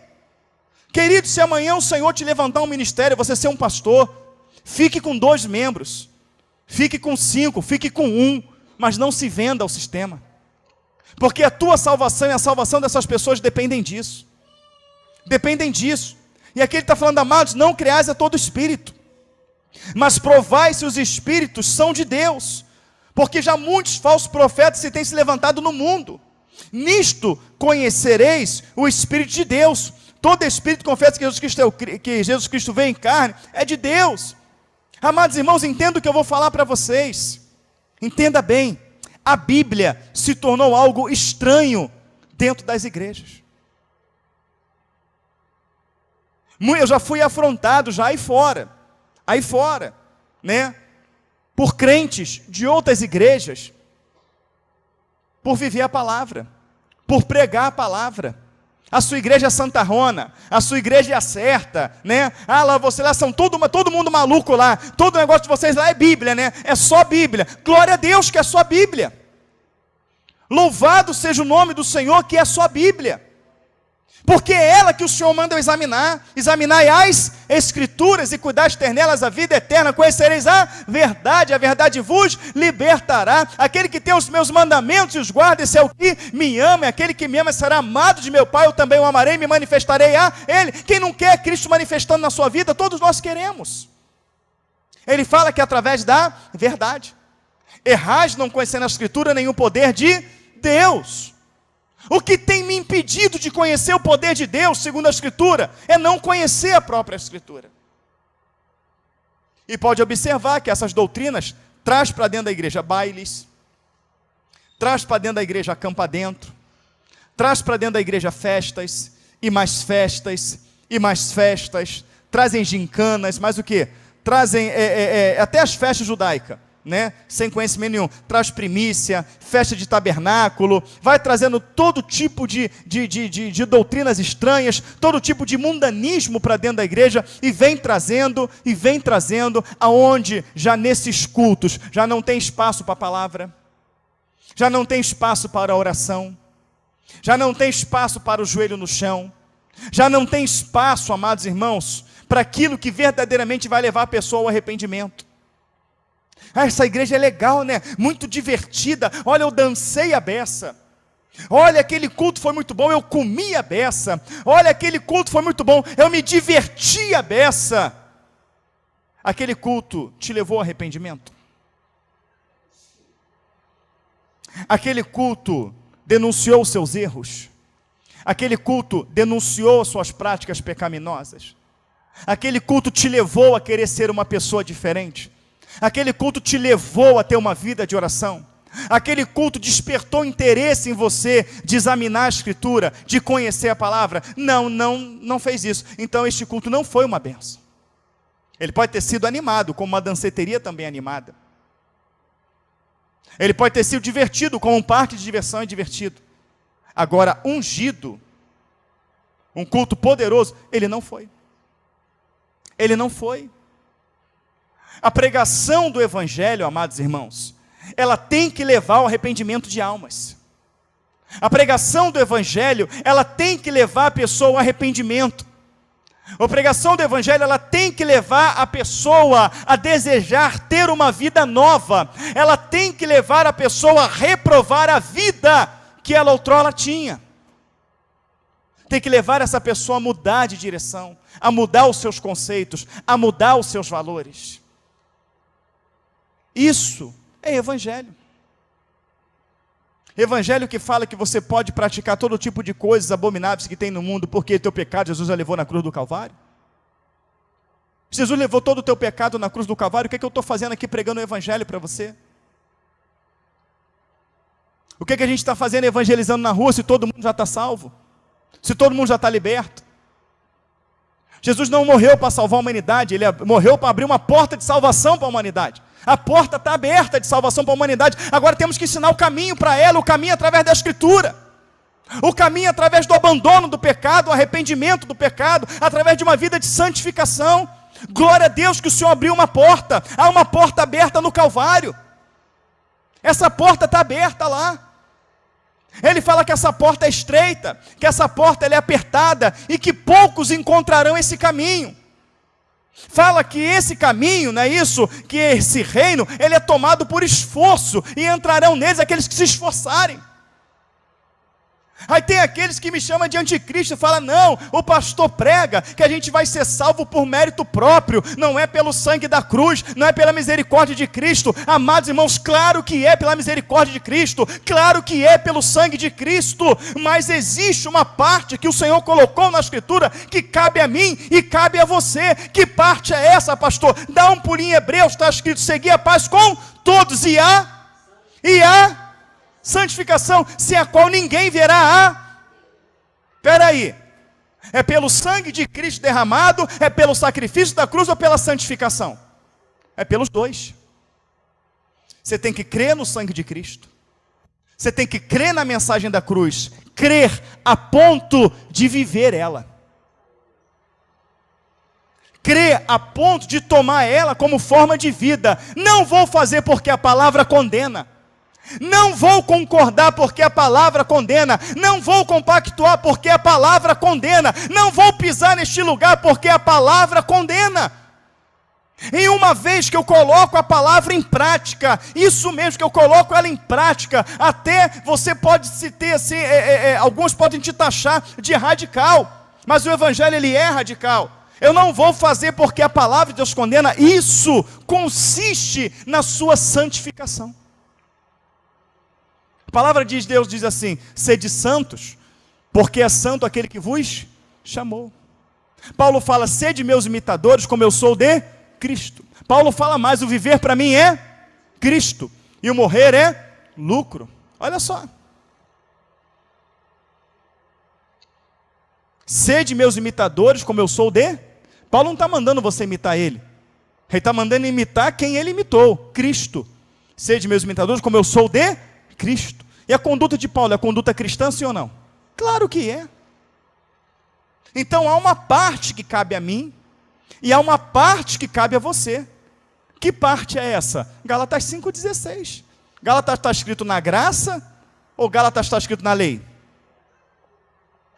Querido, se amanhã o Senhor te levantar um ministério, você ser um pastor, fique com 2 membros, fique com 5, fique com 1, mas não se venda ao sistema. Porque a tua salvação e a salvação dessas pessoas dependem disso. Dependem disso. E aqui ele está falando, amados, não creais a todo espírito, mas provai se os espíritos são de Deus. Porque já muitos falsos profetas se têm se levantado no mundo. Nisto conhecereis o Espírito de Deus. Todo espírito que confessa que Jesus Cristo veio em carne é de Deus. Amados irmãos, entenda o que eu vou falar para vocês. Entenda bem. A Bíblia se tornou algo estranho dentro das igrejas. Eu já fui afrontado, já aí fora, por crentes de outras igrejas, por viver a palavra, por pregar a palavra. A sua igreja é santarrona, a sua igreja é a certa, lá são todo mundo maluco lá, todo negócio de vocês lá é Bíblia, é só Bíblia. Glória a Deus que é só Bíblia. Louvado seja o nome do Senhor que é só Bíblia. Porque é ela que o Senhor manda eu examinar. Examinai as Escrituras e cuidaste nelas a vida eterna. Conhecereis a verdade vos libertará. Aquele que tem os meus mandamentos e os guarda, esse é o que me ama. Aquele que me ama será amado de meu Pai, eu também o amarei e me manifestarei a Ele. Quem não quer Cristo manifestando na sua vida, todos nós queremos. Ele fala que é através da verdade. Errais não conhecendo a Escritura nem o poder de Deus. O que tem me impedido de conhecer o poder de Deus, segundo a Escritura, é não conhecer a própria Escritura. E pode observar que essas doutrinas traz para dentro da igreja bailes, traz para dentro da igreja acampa dentro, traz para dentro da igreja festas, e mais festas, e mais festas, trazem gincanas, mas o que? Trazem até as festas judaicas. Sem conhecimento nenhum, traz primícia, festa de tabernáculo, vai trazendo todo tipo de doutrinas estranhas, todo tipo de mundanismo para dentro da igreja, e vem trazendo, aonde já nesses cultos, já não tem espaço para a palavra, já não tem espaço para a oração, já não tem espaço para o joelho no chão, já não tem espaço, amados irmãos, para aquilo que verdadeiramente vai levar a pessoa ao arrependimento. Essa igreja é legal, muito divertida. Olha, eu dancei a beça. Olha, aquele culto foi muito bom, eu comi a beça. Olha, aquele culto foi muito bom, eu me diverti a beça. Aquele culto te levou ao arrependimento? Aquele culto denunciou os seus erros? Aquele culto denunciou suas práticas pecaminosas? Aquele culto te levou a querer ser uma pessoa diferente? Aquele culto te levou a ter uma vida de oração? Aquele culto despertou interesse em você de examinar a Escritura, de conhecer a palavra? Não fez isso. Então este culto não foi uma bênção. Ele pode ter sido animado, como uma danceteria também animada. Ele pode ter sido divertido, como um parque de diversão é divertido. Agora, ungido, um culto poderoso, ele não foi. Ele não foi. A pregação do Evangelho, amados irmãos, ela tem que levar ao arrependimento de almas. A pregação do Evangelho, ela tem que levar a pessoa ao arrependimento. A pregação do Evangelho, ela tem que levar a pessoa a desejar ter uma vida nova. Ela tem que levar a pessoa a reprovar a vida que ela outrora tinha. Tem que levar essa pessoa a mudar de direção, a mudar os seus conceitos, a mudar os seus valores. Isso é Evangelho. Evangelho que fala que você pode praticar todo tipo de coisas abomináveis que tem no mundo, porque teu pecado Jesus já levou na cruz do Calvário. Jesus levou todo o teu pecado na cruz do Calvário. O que é que eu estou fazendo aqui pregando o Evangelho para você? O que é que a gente está fazendo evangelizando na rua se todo mundo já está salvo? Se todo mundo já está liberto? Jesus não morreu para salvar a humanidade, ele morreu para abrir uma porta de salvação para a humanidade. A porta está aberta de salvação para a humanidade. Agora temos que ensinar o caminho para ela, o caminho através da Escritura. O caminho através do abandono do pecado, o arrependimento do pecado, através de uma vida de santificação. Glória a Deus que o Senhor abriu uma porta. Há uma porta aberta no Calvário. Essa porta está aberta lá. Ele fala que essa porta é estreita, que essa porta ela é apertada e que poucos encontrarão esse caminho. Fala que esse caminho, não é isso? Que esse reino, ele é tomado por esforço e entrarão neles aqueles que se esforçarem. Aí tem aqueles que me chamam de anticristo e falam, não, o pastor prega que a gente vai ser salvo por mérito próprio, não é pelo sangue da cruz, não é pela misericórdia de Cristo. Amados irmãos, claro que é pela misericórdia de Cristo, claro que é pelo sangue de Cristo, mas existe uma parte que o Senhor colocou na Escritura que cabe a mim e cabe a você. Que parte é essa, pastor? Dá um pulinho em Hebreus, está escrito, seguir a paz com todos e a santificação, sem a qual ninguém verá Espera aí, é pelo sangue de Cristo derramado, é pelo sacrifício da cruz ou pela santificação? É pelos dois. Você tem que crer no sangue de Cristo, você tem que crer na mensagem da cruz, crer a ponto de viver ela, crer a ponto de tomar ela como forma de vida. Não vou fazer porque a palavra condena, não vou concordar porque a palavra condena, não vou compactuar porque a palavra condena, não vou pisar neste lugar porque a palavra condena. E uma vez que eu coloco a palavra em prática, isso mesmo que eu coloco ela em prática, até você pode se ter assim, alguns podem te taxar de radical, mas o evangelho ele é radical. Eu não vou fazer porque a palavra de Deus condena. Isso consiste na sua santificação. A palavra de Deus diz assim: sede santos, porque é santo aquele que vos chamou. Paulo fala: sede meus imitadores, como eu sou de Cristo. Paulo fala mais: o viver para mim é Cristo, e o morrer é lucro. Olha só. Sede meus imitadores, como eu sou de... Paulo não está mandando você imitar ele. Ele está mandando imitar quem ele imitou, Cristo. Sede meus imitadores, como eu sou de Cristo. E a conduta de Paulo é a conduta cristã, sim ou não? Claro que é. Então há uma parte que cabe a mim, e há uma parte que cabe a você. Que parte é essa? Gálatas 5,16. Gálatas está escrito na graça, ou Gálatas está escrito na lei?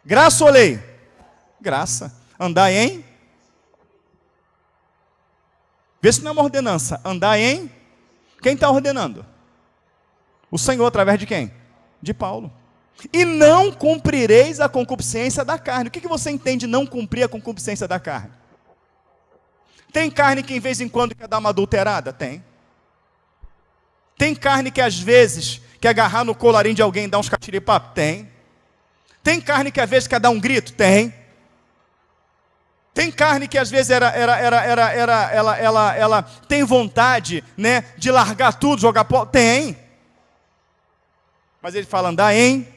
Graça ou lei? Graça. Andai em... Vê se não é uma ordenança. Andai em... Quem está ordenando? O Senhor, através de quem? De Paulo. E não cumprireis a concupiscência da carne. O que você entende não cumprir a concupiscência da carne? Tem carne que em vez em quando quer dar uma adulterada? Tem. Tem carne que às vezes quer agarrar no colarinho de alguém e dar uns catiripapos? Tem. Tem carne que às vezes quer dar um grito? Tem. Tem carne que às vezes ela tem vontade, né, de largar tudo, jogar pó? Tem. Mas ele fala, andar em...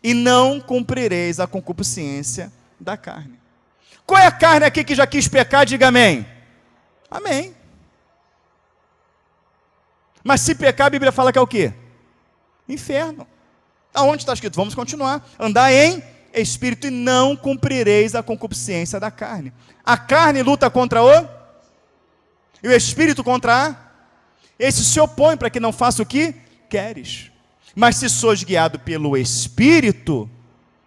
E não cumprireis a concupiscência da carne. Qual é a carne aqui que já quis pecar? Diga amém. Amém. Mas se pecar, a Bíblia fala que é o quê? Inferno. Aonde está escrito? Vamos continuar. Andar em espírito e não cumprireis a concupiscência da carne. A carne luta contra o... E o espírito contra a... Esse se opõe para que não faça o que queres. Mas se sois guiado pelo Espírito,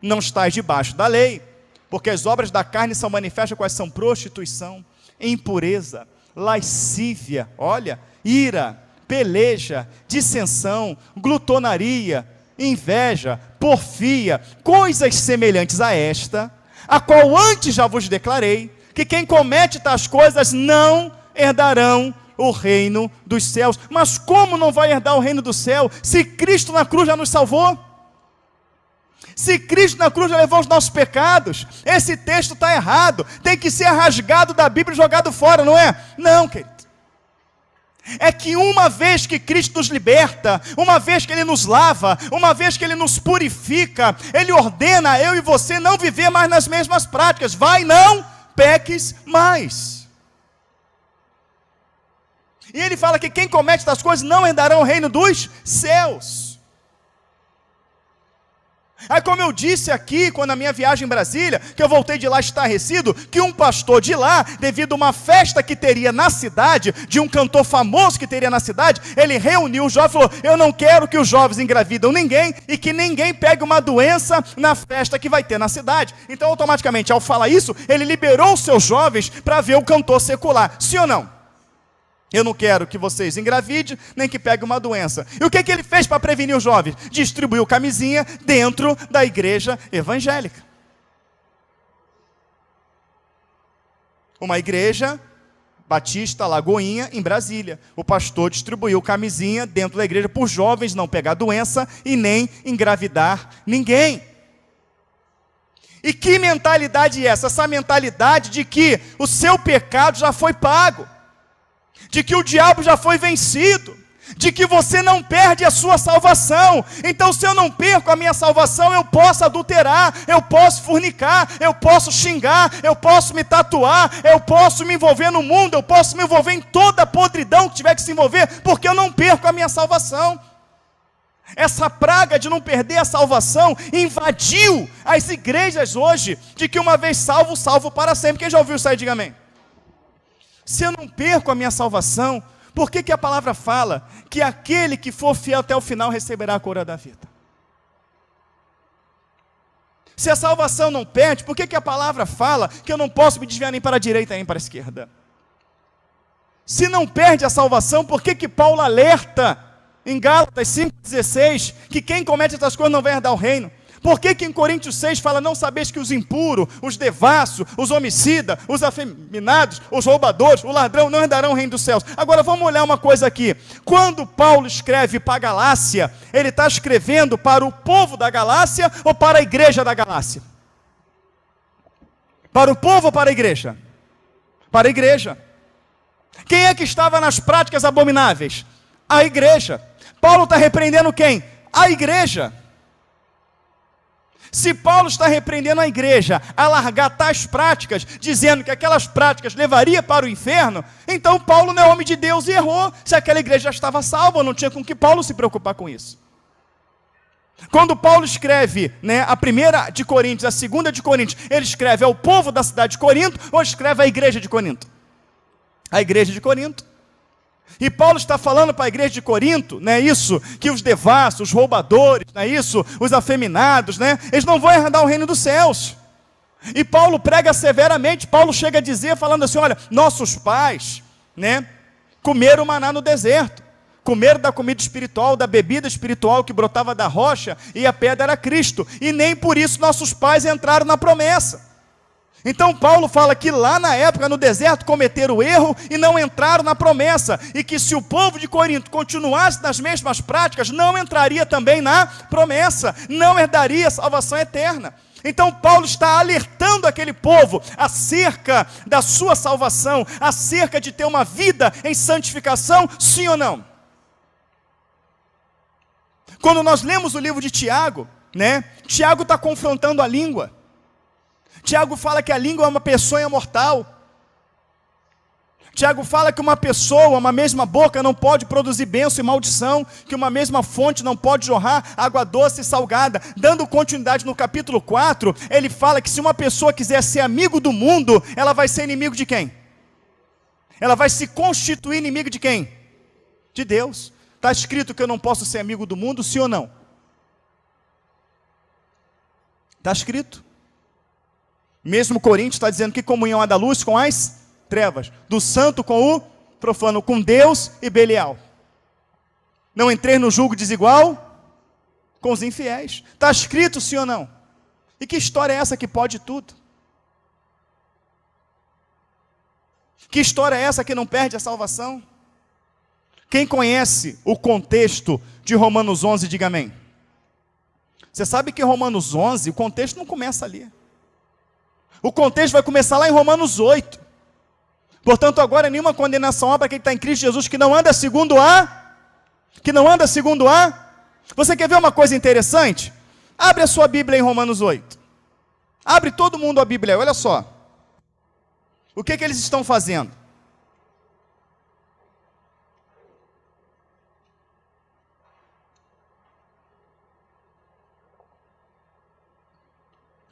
não estás debaixo da lei. Porque as obras da carne são manifestas, quais são? Prostituição, impureza, lascívia, olha, ira, peleja, dissensão, glutonaria, inveja, porfia, coisas semelhantes a esta, a qual antes já vos declarei, que quem comete tais coisas não herdarão o reino dos céus. Mas como não vai herdar o reino do céu, se Cristo na cruz já nos salvou? Se Cristo na cruz já levou os nossos pecados? Esse texto está errado, tem que ser rasgado da Bíblia e jogado fora, não é? Não, querido. É que uma vez que Cristo nos liberta, uma vez que Ele nos lava, uma vez que Ele nos purifica, Ele ordena a eu e você não viver mais nas mesmas práticas. Vai, não peques mais. E ele fala que quem comete estas coisas não herdarão o reino dos céus. Aí como eu disse aqui, quando a minha viagem em Brasília, que eu voltei de lá estarrecido, que um pastor de lá, devido a uma festa que teria na cidade, de um cantor famoso que teria na cidade, ele reuniu os jovens e falou, eu não quero que os jovens engravidam ninguém, e que ninguém pegue uma doença na festa que vai ter na cidade. Então automaticamente, ao falar isso, ele liberou os seus jovens para ver o cantor secular. Sim ou não? Eu não quero que vocês engravidem, nem que peguem uma doença. E o que ele fez para prevenir os jovens? Distribuiu camisinha dentro da igreja evangélica. Uma igreja batista, Lagoinha, em Brasília. O pastor distribuiu camisinha dentro da igreja para os jovens não pegar doença e nem engravidar ninguém. E que mentalidade é essa? Essa mentalidade de que o seu pecado já foi pago, de que o diabo já foi vencido, de que você não perde a sua salvação. Então se eu não perco a minha salvação, eu posso adulterar, eu posso fornicar, eu posso xingar, eu posso me tatuar, eu posso me envolver no mundo, eu posso me envolver em toda a podridão que tiver que se envolver, porque eu não perco a minha salvação. Essa praga de não perder a salvação invadiu as igrejas hoje, de que uma vez salvo, salvo para sempre. Quem já ouviu isso aí, diga amém. Se eu não perco a minha salvação, por que a palavra fala que aquele que for fiel até o final receberá a coroa da vida? Se a salvação não perde, por que a palavra fala que eu não posso me desviar nem para a direita nem para a esquerda? Se não perde a salvação, por que Paulo alerta em Gálatas 5,16 que quem comete essas coisas não vai herdar o reino? Por que em Coríntios 6 fala, não sabeis que os impuros, os devassos, os homicidas, os afeminados, os roubadores, o ladrão não herdarão o reino dos céus? Agora vamos olhar uma coisa aqui. Quando Paulo escreve para a Galácia, ele está escrevendo para o povo da Galácia ou para a igreja da Galácia? Para o povo ou para a igreja? Para a igreja. Quem é que estava nas práticas abomináveis? A igreja. Paulo está repreendendo quem? A igreja. Se Paulo está repreendendo a igreja a largar tais práticas, dizendo que aquelas práticas levariam para o inferno, então Paulo não é homem de Deus e errou. Se aquela igreja já estava salva, não tinha com que Paulo se preocupar com isso. Quando Paulo escreve, a primeira de Coríntios, a segunda de Coríntios, ele escreve ao povo da cidade de Corinto, ou escreve à igreja de Corinto? A igreja de Corinto. E Paulo está falando para a igreja de Corinto, isso, que os devassos, os roubadores, isso, os afeminados, eles não vão herdar o reino dos céus. E Paulo prega severamente. Paulo chega a dizer, falando assim, olha, nossos pais, comeram maná no deserto, comeram da comida espiritual, da bebida espiritual que brotava da rocha, e a pedra era Cristo, e nem por isso nossos pais entraram na promessa. Então Paulo fala que lá na época, no deserto, cometeram o erro e não entraram na promessa, e que se o povo de Corinto continuasse nas mesmas práticas, não entraria também na promessa, não herdaria a salvação eterna. Então Paulo está alertando aquele povo acerca da sua salvação, acerca de ter uma vida em santificação, sim ou não? Quando nós lemos o livro de Tiago, Tiago está confrontando a língua. Tiago fala que a língua é uma peçonha mortal. Tiago fala que uma pessoa, uma mesma boca não pode produzir bênção e maldição, que uma mesma fonte não pode jorrar água doce e salgada. Dando continuidade no capítulo 4, ele fala que se uma pessoa quiser ser amigo do mundo, ela vai ser inimigo de quem? Ela vai se constituir inimigo de quem? De Deus. Está escrito que eu não posso ser amigo do mundo, sim ou não? Está escrito. Mesmo Coríntios está dizendo que comunhão há da luz com as trevas, do santo com o profano, com Deus e Belial. Não entrei no julgo desigual com os infiéis. Está escrito, sim ou não? E que história é essa que pode tudo? Que história é essa que não perde a salvação? Quem conhece o contexto de Romanos 11, diga amém. Você sabe que Romanos 11, o contexto não começa ali. O contexto vai começar lá em Romanos 8. Portanto, agora nenhuma condenação há para quem está em Cristo Jesus, que não anda segundo a... Você quer ver uma coisa interessante? Abre a sua Bíblia em Romanos 8. Abre todo mundo a Bíblia, olha só. O que eles estão fazendo?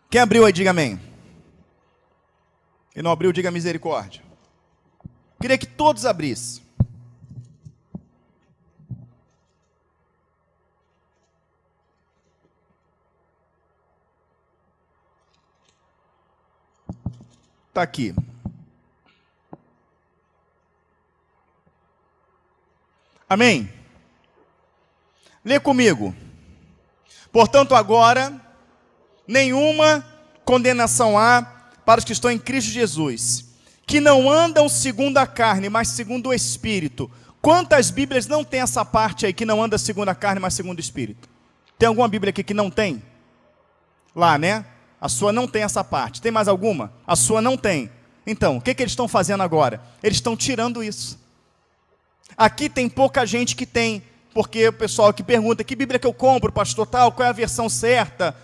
Quem abriu aí, diga amém. Quem não abriu, diga misericórdia. Queria que todos abrissem. Está aqui. Amém? Lê comigo. Portanto, agora, nenhuma condenação há para os que estão em Cristo Jesus, que não andam segundo a carne, mas segundo o Espírito. Quantas Bíblias não tem essa parte aí, que não anda segundo a carne, mas segundo o Espírito? Tem alguma Bíblia aqui que não tem? Lá, A sua não tem essa parte. Tem mais alguma? A sua não tem. Então, o que eles estão fazendo agora? Eles estão tirando isso. Aqui tem pouca gente que tem, porque o pessoal que pergunta, que Bíblia que eu compro, pastor tal, qual é a versão certa?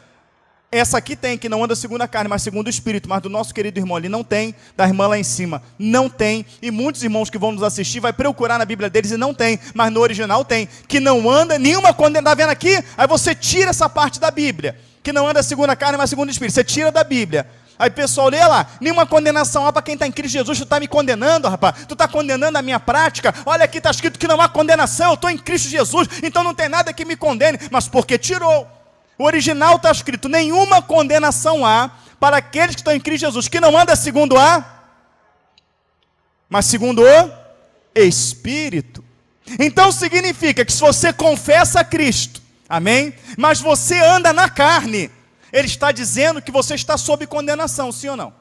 Essa aqui tem, que não anda segundo a carne, mas segundo o Espírito. Mas do nosso querido irmão ali não tem, da irmã lá em cima não tem. E muitos irmãos que vão nos assistir vai procurar na Bíblia deles e não tem. Mas no original tem. Que não anda nenhuma condenação. Está vendo aqui? Aí você tira essa parte da Bíblia. Que não anda segundo a carne, mas segundo o Espírito. Você tira da Bíblia. Aí o pessoal lê lá, nenhuma condenação há para quem está em Cristo Jesus. Tu está me condenando, rapaz. Tu está condenando a minha prática. Olha aqui, está escrito que não há condenação. Eu estou em Cristo Jesus. Então não tem nada que me condene. Mas porque tirou? O original está escrito, nenhuma condenação há para aqueles que estão em Cristo Jesus, que não anda segundo mas segundo o Espírito. Então significa que se você confessa a Cristo, amém? Mas você anda na carne, ele está dizendo que você está sob condenação, sim ou não?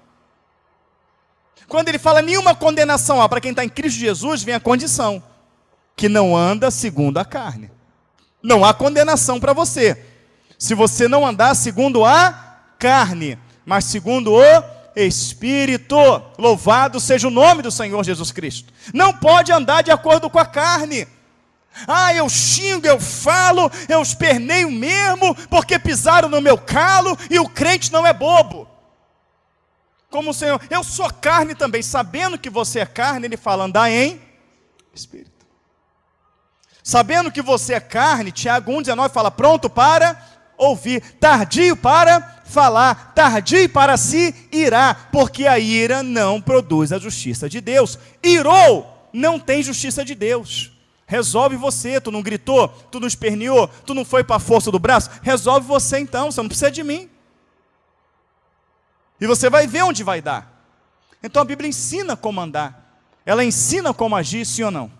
Quando ele fala nenhuma condenação há para quem está em Cristo Jesus, vem a condição, que não anda segundo a carne. Não há condenação para você. Se você não andar segundo a carne, mas segundo o Espírito, louvado seja o nome do Senhor Jesus Cristo. Não pode andar de acordo com a carne. Eu xingo, eu falo, eu esperneio mesmo, porque pisaram no meu calo, e o crente não é bobo. Como o Senhor, eu sou carne também, sabendo que você é carne, ele fala, andar em Espírito. Sabendo que você é carne, Tiago 1,19 fala, pronto para ouvir, tardio para falar, tardio para se irar, porque a ira não produz a justiça de Deus. Irou, não tem justiça de Deus. Resolve você, tu não gritou, tu não esperneou, tu não foi para a força do braço, resolve você então, você não precisa de mim. E você vai ver onde vai dar. Então a Bíblia ensina como andar, ela ensina como agir, sim ou não?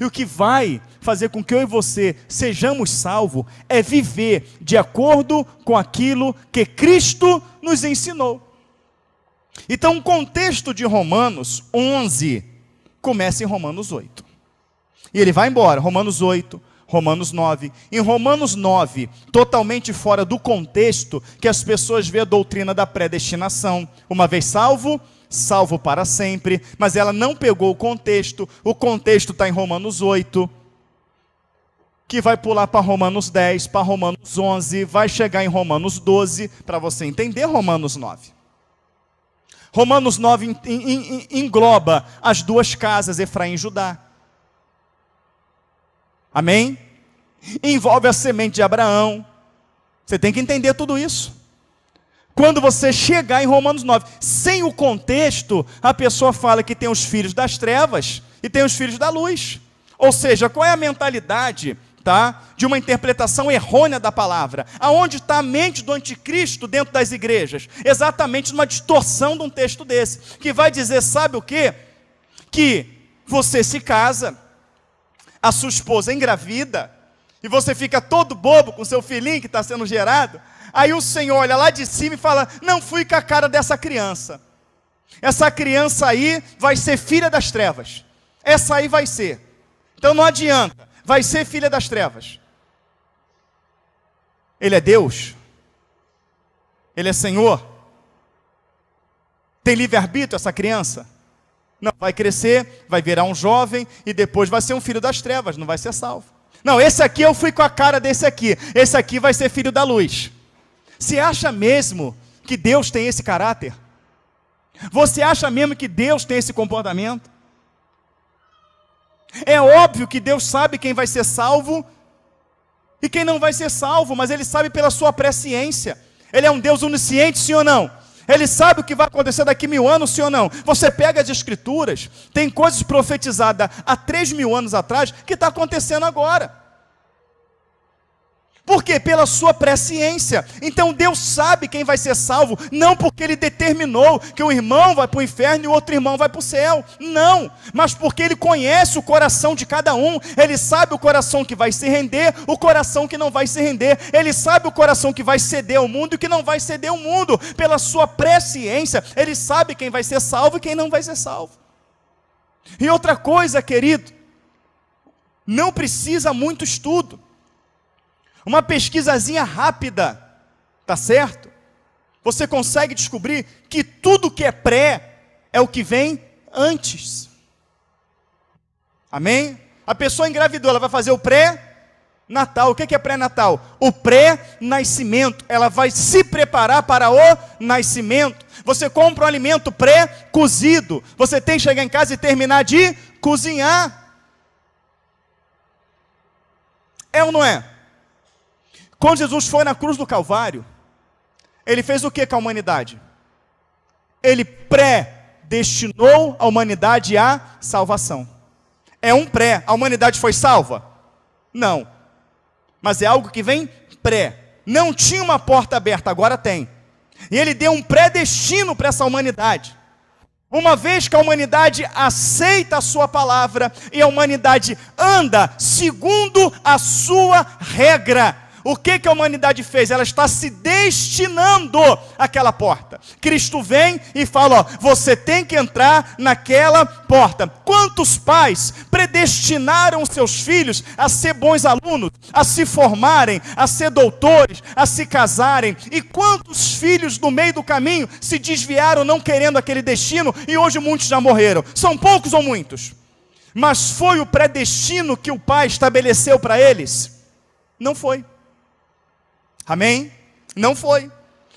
E o que vai fazer com que eu e você sejamos salvos é viver de acordo com aquilo que Cristo nos ensinou. Então, o contexto de Romanos 11 começa em Romanos 8. E ele vai embora, Romanos 8, Romanos 9. Em Romanos 9, totalmente fora do contexto que as pessoas vêem a doutrina da predestinação. Uma vez salvo, salvo para sempre. Mas ela não pegou o contexto está em Romanos 8, que vai pular para Romanos 10, para Romanos 11, vai chegar em Romanos 12, para você entender Romanos 9. Romanos 9 engloba as duas casas, Efraim e Judá. Amém? Envolve a semente de Abraão. Você tem que entender tudo isso. Quando você chegar em Romanos 9, sem o contexto, a pessoa fala que tem os filhos das trevas e tem os filhos da luz. Ou seja, qual é a mentalidade, de uma interpretação errônea da palavra? Aonde está a mente do anticristo dentro das igrejas? Exatamente numa distorção de um texto desse, que vai dizer, sabe o quê? Que você se casa, a sua esposa engravida, e você fica todo bobo com seu filhinho que está sendo gerado. Aí o Senhor olha lá de cima e fala, não fui com a cara dessa criança. Essa criança aí vai ser filha das trevas. Essa aí vai ser. Então não adianta, vai ser filha das trevas. Ele é Deus. Ele é Senhor. Tem livre-arbítrio essa criança? Não, vai crescer, vai virar um jovem e depois vai ser um filho das trevas, não vai ser salvo. Não, esse aqui eu fui com a cara desse aqui. Esse aqui vai ser filho da luz. Você acha mesmo que Deus tem esse caráter? Você acha mesmo que Deus tem esse comportamento? É óbvio que Deus sabe quem vai ser salvo e quem não vai ser salvo, mas Ele sabe pela sua presciência. Ele é um Deus onisciente, sim ou não? Ele sabe o que vai acontecer daqui 1000 anos, sim ou não? Você pega as escrituras, tem coisas profetizadas há 3000 anos atrás, que está acontecendo agora. Por quê? Pela sua presciência. Então Deus sabe quem vai ser salvo, não porque Ele determinou que um irmão vai para o inferno e o outro irmão vai para o céu. Não, mas porque Ele conhece o coração de cada um. Ele sabe o coração que vai se render, o coração que não vai se render. Ele sabe o coração que vai ceder ao mundo e que não vai ceder ao mundo. Pela sua presciência, Ele sabe quem vai ser salvo e quem não vai ser salvo. E outra coisa, querido, não precisa muito estudo. Uma pesquisazinha rápida, tá certo? Você consegue descobrir que tudo que é pré é o que vem antes. Amém? A pessoa engravidou, ela vai fazer o pré-natal. O que é pré-natal? O pré-nascimento. Ela vai se preparar para o nascimento. Você compra um alimento pré-cozido. Você tem que chegar em casa e terminar de cozinhar. É ou não é? Quando Jesus foi na cruz do Calvário, Ele fez o que com a humanidade? Ele predestinou a humanidade à salvação. É um pré. A humanidade foi salva? Não. Mas é algo que vem pré. Não tinha uma porta aberta, agora tem. E Ele deu um predestino para essa humanidade. Uma vez que a humanidade aceita a sua palavra e a humanidade anda segundo a sua regra, o que a humanidade fez? Ela está se destinando àquela porta. Cristo vem e fala, você tem que entrar naquela porta. Quantos pais predestinaram seus filhos a ser bons alunos, a se formarem, a ser doutores, a se casarem? E quantos filhos no meio do caminho se desviaram não querendo aquele destino e hoje muitos já morreram? São poucos ou muitos? Mas foi o predestino que o pai estabeleceu para eles? Não foi. Amém? Não foi.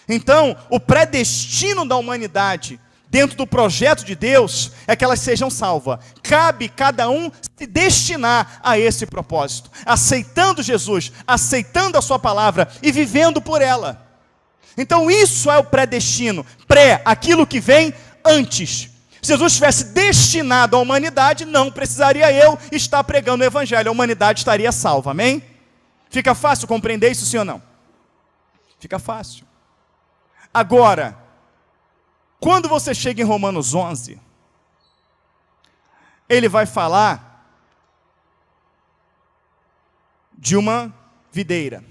Então, o predestino da humanidade, dentro do projeto de Deus, é que elas sejam salvas. Cabe cada um se destinar a esse propósito, aceitando Jesus, aceitando a sua palavra e vivendo por ela. Então, isso é o predestino. Aquilo que vem antes. Se Jesus tivesse destinado à humanidade, não precisaria eu estar pregando o evangelho. A humanidade estaria salva. Amém? Fica fácil compreender isso, sim ou não? Fica fácil. Agora, quando você chega em Romanos 11, ele vai falar de uma videira,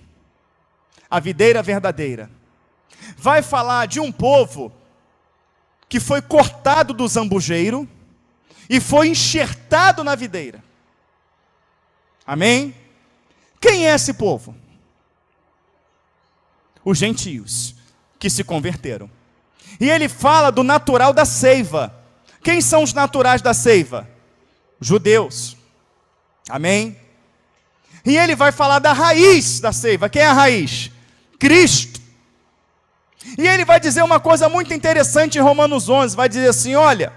a videira verdadeira. Vai falar de um povo que foi cortado do zambujeiro e foi enxertado na videira. Amém? Quem é esse povo? Os gentios que se converteram. E ele fala do natural da seiva. Quem são os naturais da seiva? Judeus. Amém? E ele vai falar da raiz da seiva. Quem é a raiz? Cristo. E ele vai dizer uma coisa muito interessante em Romanos 11. Vai dizer assim, olha,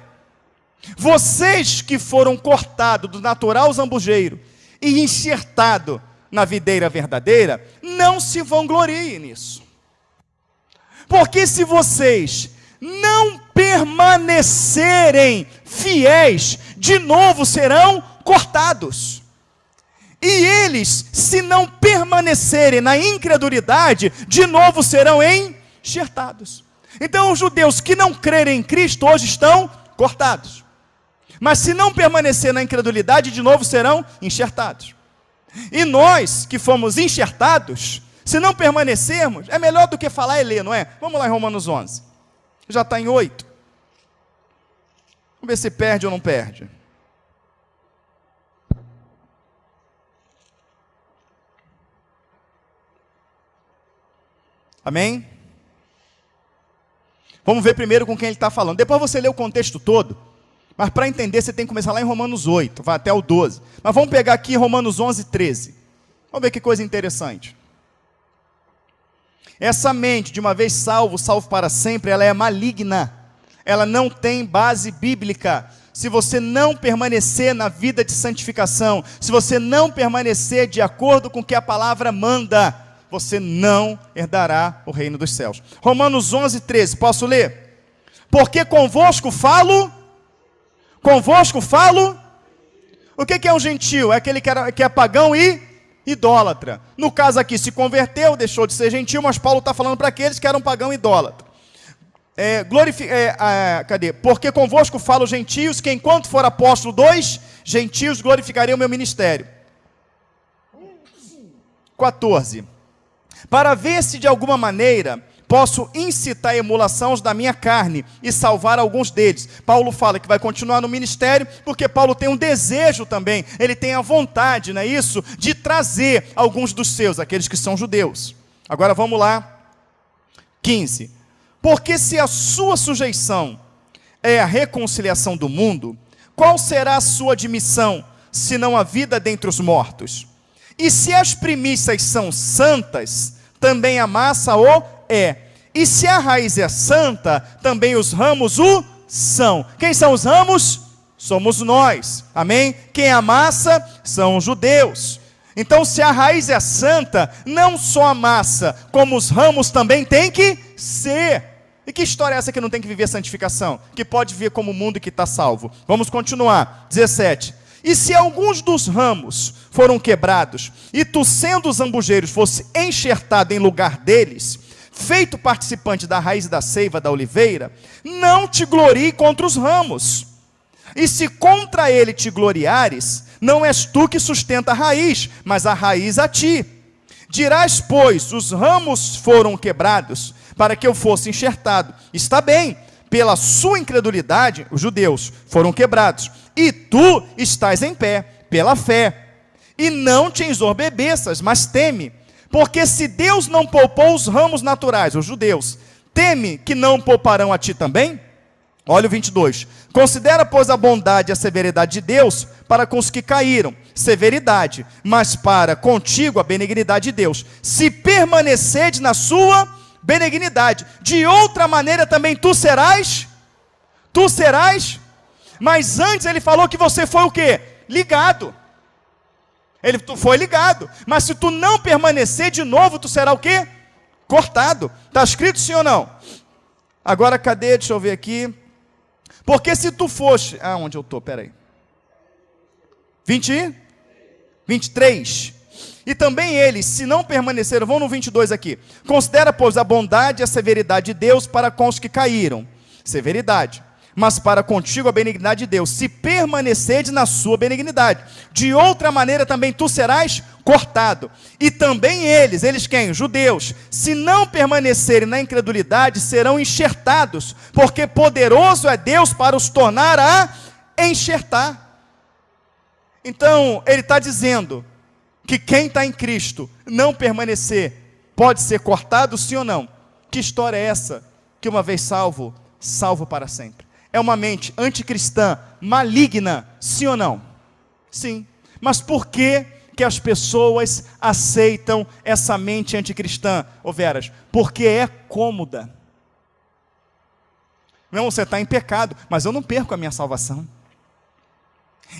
vocês que foram cortados do natural zambujeiro e enxertados na videira verdadeira, não se vangloriem nisso. Porque se vocês não permanecerem fiéis, de novo serão cortados. E eles, se não permanecerem na incredulidade, de novo serão enxertados. Então os judeus que não crerem em Cristo hoje estão cortados. Mas se não permanecer na incredulidade, de novo serão enxertados. E nós que fomos enxertados, se não permanecermos, é melhor do que falar e ler, não é? Vamos lá em Romanos 11. Já está em 8. Vamos ver se perde ou não perde. Amém? Vamos ver primeiro com quem ele está falando. Depois você lê o contexto todo. Mas para entender, você tem que começar lá em Romanos 8, vai até o 12. Mas vamos pegar aqui Romanos 11, 13. Vamos ver que coisa interessante. Essa mente, de uma vez salvo para sempre, ela é maligna. Ela não tem base bíblica. Se você não permanecer na vida de santificação, se você não permanecer de acordo com o que a palavra manda, você não herdará o reino dos céus. Romanos 11, 13, posso ler? Porque convosco falo. O que é um gentio? É aquele que é pagão e idólatra. No caso aqui, se converteu, deixou de ser gentio, mas Paulo está falando para aqueles que eram pagão e idólatra. Porque convosco falo gentios, que enquanto for apóstolo dos gentios, glorificarei o meu ministério. 14. Para ver se de alguma maneira posso incitar emulações da minha carne e salvar alguns deles. Paulo fala que vai continuar no ministério, porque Paulo tem um desejo também, ele tem a vontade, não é isso? De trazer alguns dos seus, aqueles que são judeus. Agora vamos lá, 15. Porque se a sua sujeição é a reconciliação do mundo, qual será a sua admissão, senão a vida dentre os mortos? E se as primícias são santas, também a massa o é. E se a raiz é santa, também os ramos o são. Quem são os ramos? Somos nós. Amém? Quem é a massa? São os judeus. Então, se a raiz é santa, não só a massa, como os ramos também tem que ser. E que história é essa que não tem que viver santificação? Que pode viver como o mundo que está salvo. Vamos continuar. 17. E se alguns dos ramos foram quebrados, e tu sendo os zambujeiros fosse enxertado em lugar deles, feito participante da raiz da seiva da oliveira, não te glorie contra os ramos. E se contra ele te gloriares, não és tu que sustenta a raiz, mas a raiz a ti. Dirás, pois, os ramos foram quebrados, para que eu fosse enxertado. Está bem, pela sua incredulidade, os judeus foram quebrados, e tu estás em pé, pela fé. E não te ensorbebeças, mas teme, porque se Deus não poupou os ramos naturais, os judeus, teme que não pouparão a ti também? Olha o 22. Considera, pois, a bondade e a severidade de Deus para com os que caíram. Severidade, mas para contigo a benignidade de Deus. Se permaneceres na sua benignidade, de outra maneira também tu serás. Mas antes ele falou que você foi o quê? Ligado. Tu foi ligado. Mas se tu não permanecer de novo, tu será o quê? Cortado. Está escrito sim ou não? Agora cadê? Deixa eu ver aqui. Porque se tu foste... onde eu estou? Peraí. 23. E também eles, se não permaneceram... Vamos no 22 aqui. Considera, pois, a bondade e a severidade de Deus para com os que caíram. Severidade. mas para contigo a benignidade de Deus, se permanecerdes na sua benignidade. De outra maneira também tu serás cortado. E também eles quem? Judeus, se não permanecerem na incredulidade, serão enxertados, porque poderoso é Deus para os tornar a enxertar. Então, ele está dizendo que quem está em Cristo, não permanecer, pode ser cortado, sim ou não? Que história é essa? Que uma vez salvo, salvo para sempre. É uma mente anticristã, maligna, sim ou não? Sim. Mas por que as pessoas aceitam essa mente anticristã, ô Veras? Porque é cômoda. Não, você está em pecado, mas eu não perco a minha salvação.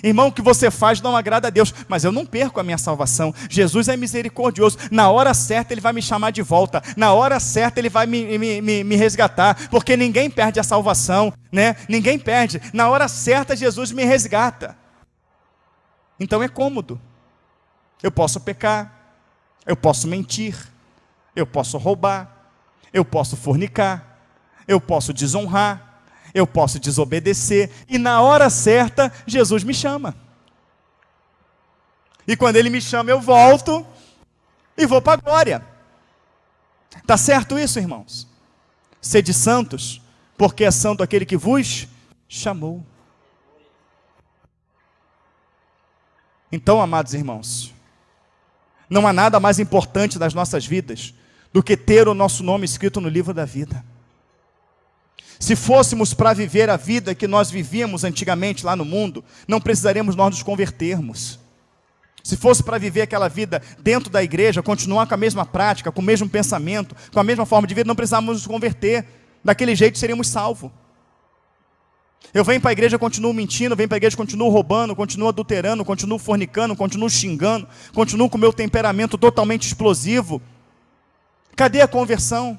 Irmão, o que você faz não agrada a Deus, mas eu não perco a minha salvação. Jesus é misericordioso, na hora certa Ele vai me chamar de volta, na hora certa Ele vai me resgatar, porque ninguém perde a salvação, né? Ninguém perde, na hora certa Jesus me resgata. Então é cômodo. Eu posso pecar, eu posso mentir, eu posso roubar, eu posso fornicar, eu posso desonrar, eu posso desobedecer, e na hora certa, Jesus me chama. E quando Ele me chama, eu volto e vou para a glória. Está certo isso, irmãos? Sede santos, porque é santo aquele que vos chamou. Então, amados irmãos, não há nada mais importante nas nossas vidas do que ter o nosso nome escrito no livro da vida. Se fôssemos para viver a vida que nós vivíamos antigamente lá no mundo, não precisaríamos nós nos convertermos. Se fosse para viver aquela vida dentro da igreja, continuar com a mesma prática, com o mesmo pensamento, com a mesma forma de vida, não precisávamos nos converter. Daquele jeito seríamos salvos. Eu venho para a igreja, continuo mentindo, venho para a igreja, continuo roubando, continuo adulterando, continuo fornicando, continuo xingando, continuo com o meu temperamento totalmente explosivo. Cadê a conversão?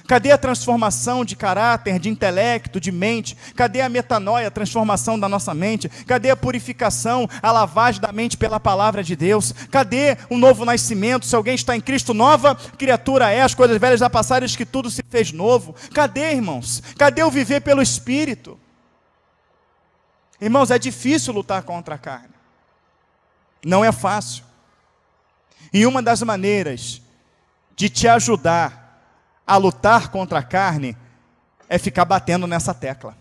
Cadê a transformação de caráter, de intelecto, de mente? Cadê a metanoia, a transformação da nossa mente? Cadê a purificação, a lavagem da mente pela palavra de Deus? Cadê o novo nascimento? Se alguém está em Cristo, nova criatura é, as coisas velhas já passaram, que tudo se fez novo. Cadê, irmãos? Cadê o viver pelo Espírito? Irmãos, é difícil lutar contra a carne. Não é fácil. E uma das maneiras de te ajudar a lutar contra a carne é ficar batendo nessa tecla.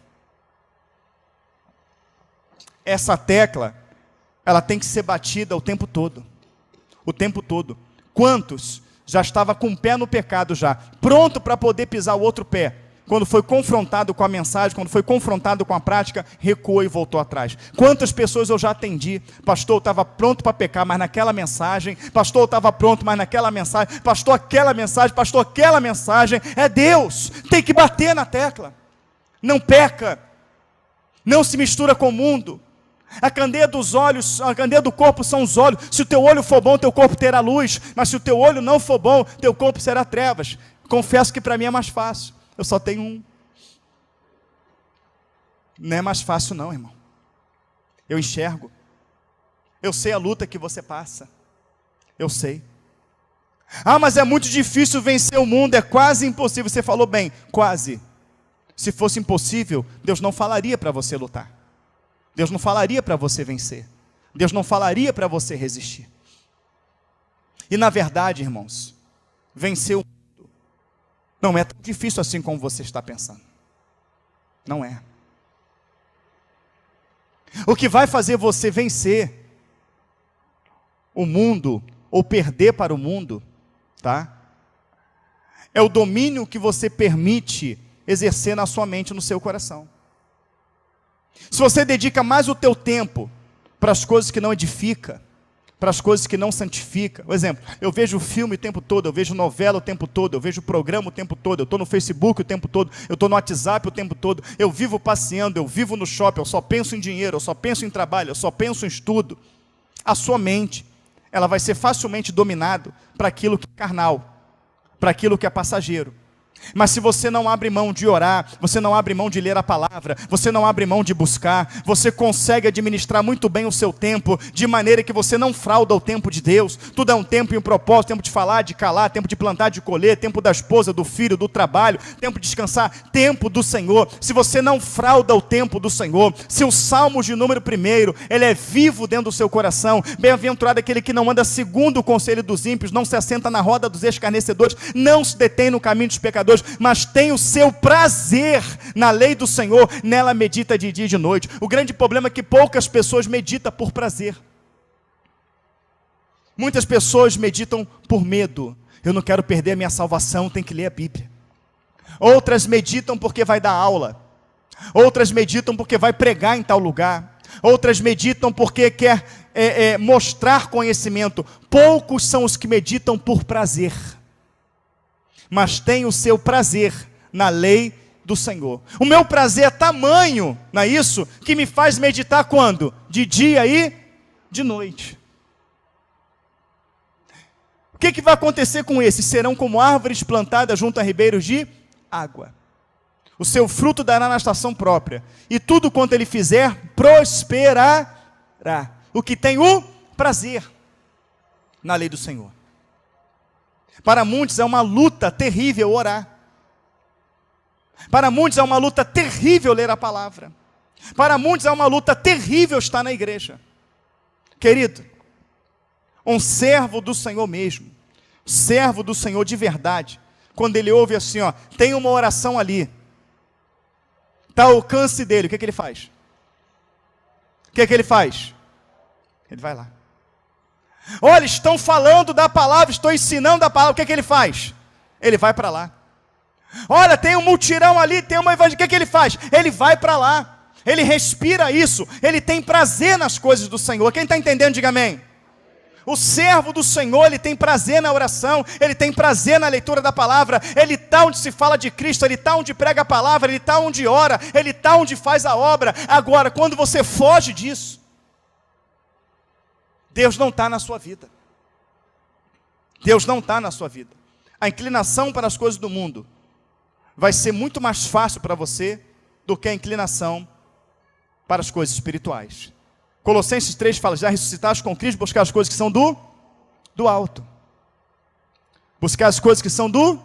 Essa tecla, ela tem que ser batida o tempo todo. O tempo todo. Quantos já estava com o pé no pecado já, pronto para poder pisar o outro pé? Quando foi confrontado com a mensagem, quando foi confrontado com a prática, recuou e voltou atrás. Quantas pessoas eu já atendi? Pastor, eu estava pronto para pecar, mas naquela mensagem. Pastor, eu estava pronto, mas naquela mensagem. Pastor, aquela mensagem. Pastor, aquela mensagem. É Deus. Tem que bater na tecla. Não peca. Não se mistura com o mundo. A candeia dos olhos, a candeia do corpo são os olhos. Se o teu olho for bom, teu corpo terá luz. Mas se o teu olho não for bom, teu corpo será trevas. Confesso que para mim é mais fácil. Eu só tenho um. Não é mais fácil não, irmão. Eu enxergo. Eu sei a luta que você passa. Eu sei. Ah, mas é muito difícil vencer o mundo, é quase impossível. Você falou bem, quase. Se fosse impossível, Deus não falaria para você lutar. Deus não falaria para você vencer. Deus não falaria para você resistir. E na verdade, irmãos, vencer o não é tão difícil assim como você está pensando. Não é. O que vai fazer você vencer o mundo, ou perder para o mundo, tá? É o domínio que você permite exercer na sua mente e no seu coração. Se você dedica mais o teu tempo para as coisas que não edificam, para as coisas que não santificam. Por exemplo, eu vejo filme o tempo todo, eu vejo novela o tempo todo, eu vejo programa o tempo todo, eu estou no Facebook o tempo todo, eu estou no WhatsApp o tempo todo, eu vivo passeando, eu vivo no shopping, eu só penso em dinheiro, eu só penso em trabalho, eu só penso em estudo. A sua mente, ela vai ser facilmente dominada para aquilo que é carnal, para aquilo que é passageiro. Mas se você não abre mão de orar, você não abre mão de ler a palavra, você não abre mão de buscar, você consegue administrar muito bem o seu tempo, de maneira que você não frauda o tempo de Deus. Tudo é um tempo e um propósito, tempo de falar, de calar, tempo de plantar, de colher, tempo da esposa, do filho, do trabalho, tempo de descansar, tempo do Senhor. Se você não frauda o tempo do Senhor, se o Salmo de número 1, ele é vivo dentro do seu coração, bem-aventurado aquele que não anda segundo o conselho dos ímpios, não se assenta na roda dos escarnecedores, não se detém no caminho dos pecadores, mas tem o seu prazer na lei do Senhor, nela medita de dia e de noite. O grande problema é que poucas pessoas meditam por prazer. Muitas pessoas meditam por medo. Eu não quero perder a minha salvação, tem que ler a Bíblia. Outras meditam porque vai dar aula. Outras meditam porque vai pregar em tal lugar. Outras meditam porque quer mostrar conhecimento. Poucos são os que meditam por prazer, mas tem o seu prazer na lei do Senhor. O meu prazer é tamanho, não é isso? Que me faz meditar quando? De dia e de noite. O que vai acontecer com esses? Serão como árvores plantadas junto a ribeiros de água. O seu fruto dará na estação própria, e tudo quanto ele fizer, prosperará. O que tem o prazer na lei do Senhor. Para muitos é uma luta terrível orar. Para muitos é uma luta terrível ler a palavra. Para muitos é uma luta terrível estar na igreja. Querido, um servo do Senhor mesmo, servo do Senhor de verdade, quando ele ouve assim, ó, tem uma oração ali, está ao alcance dele, o que ele faz? O que ele faz? Ele vai lá. Olha, estão falando da palavra, estou ensinando a palavra, o que ele faz? Ele vai para lá. Olha, tem um mutirão ali, tem uma evangelho, o que ele faz? Ele vai para lá, ele respira isso, ele tem prazer nas coisas do Senhor. Quem está entendendo, diga amém. O servo do Senhor, ele tem prazer na oração, ele tem prazer na leitura da palavra, ele está onde se fala de Cristo, ele está onde prega a palavra, ele está onde ora, ele está onde faz a obra. Agora, quando você foge disso, Deus não está na sua vida. Deus não está na sua vida. A inclinação para as coisas do mundo vai ser muito mais fácil para você do que a inclinação para as coisas espirituais. Colossenses 3 fala, já ressuscitaste com Cristo, buscar as coisas que são do alto. Buscar as coisas que são do...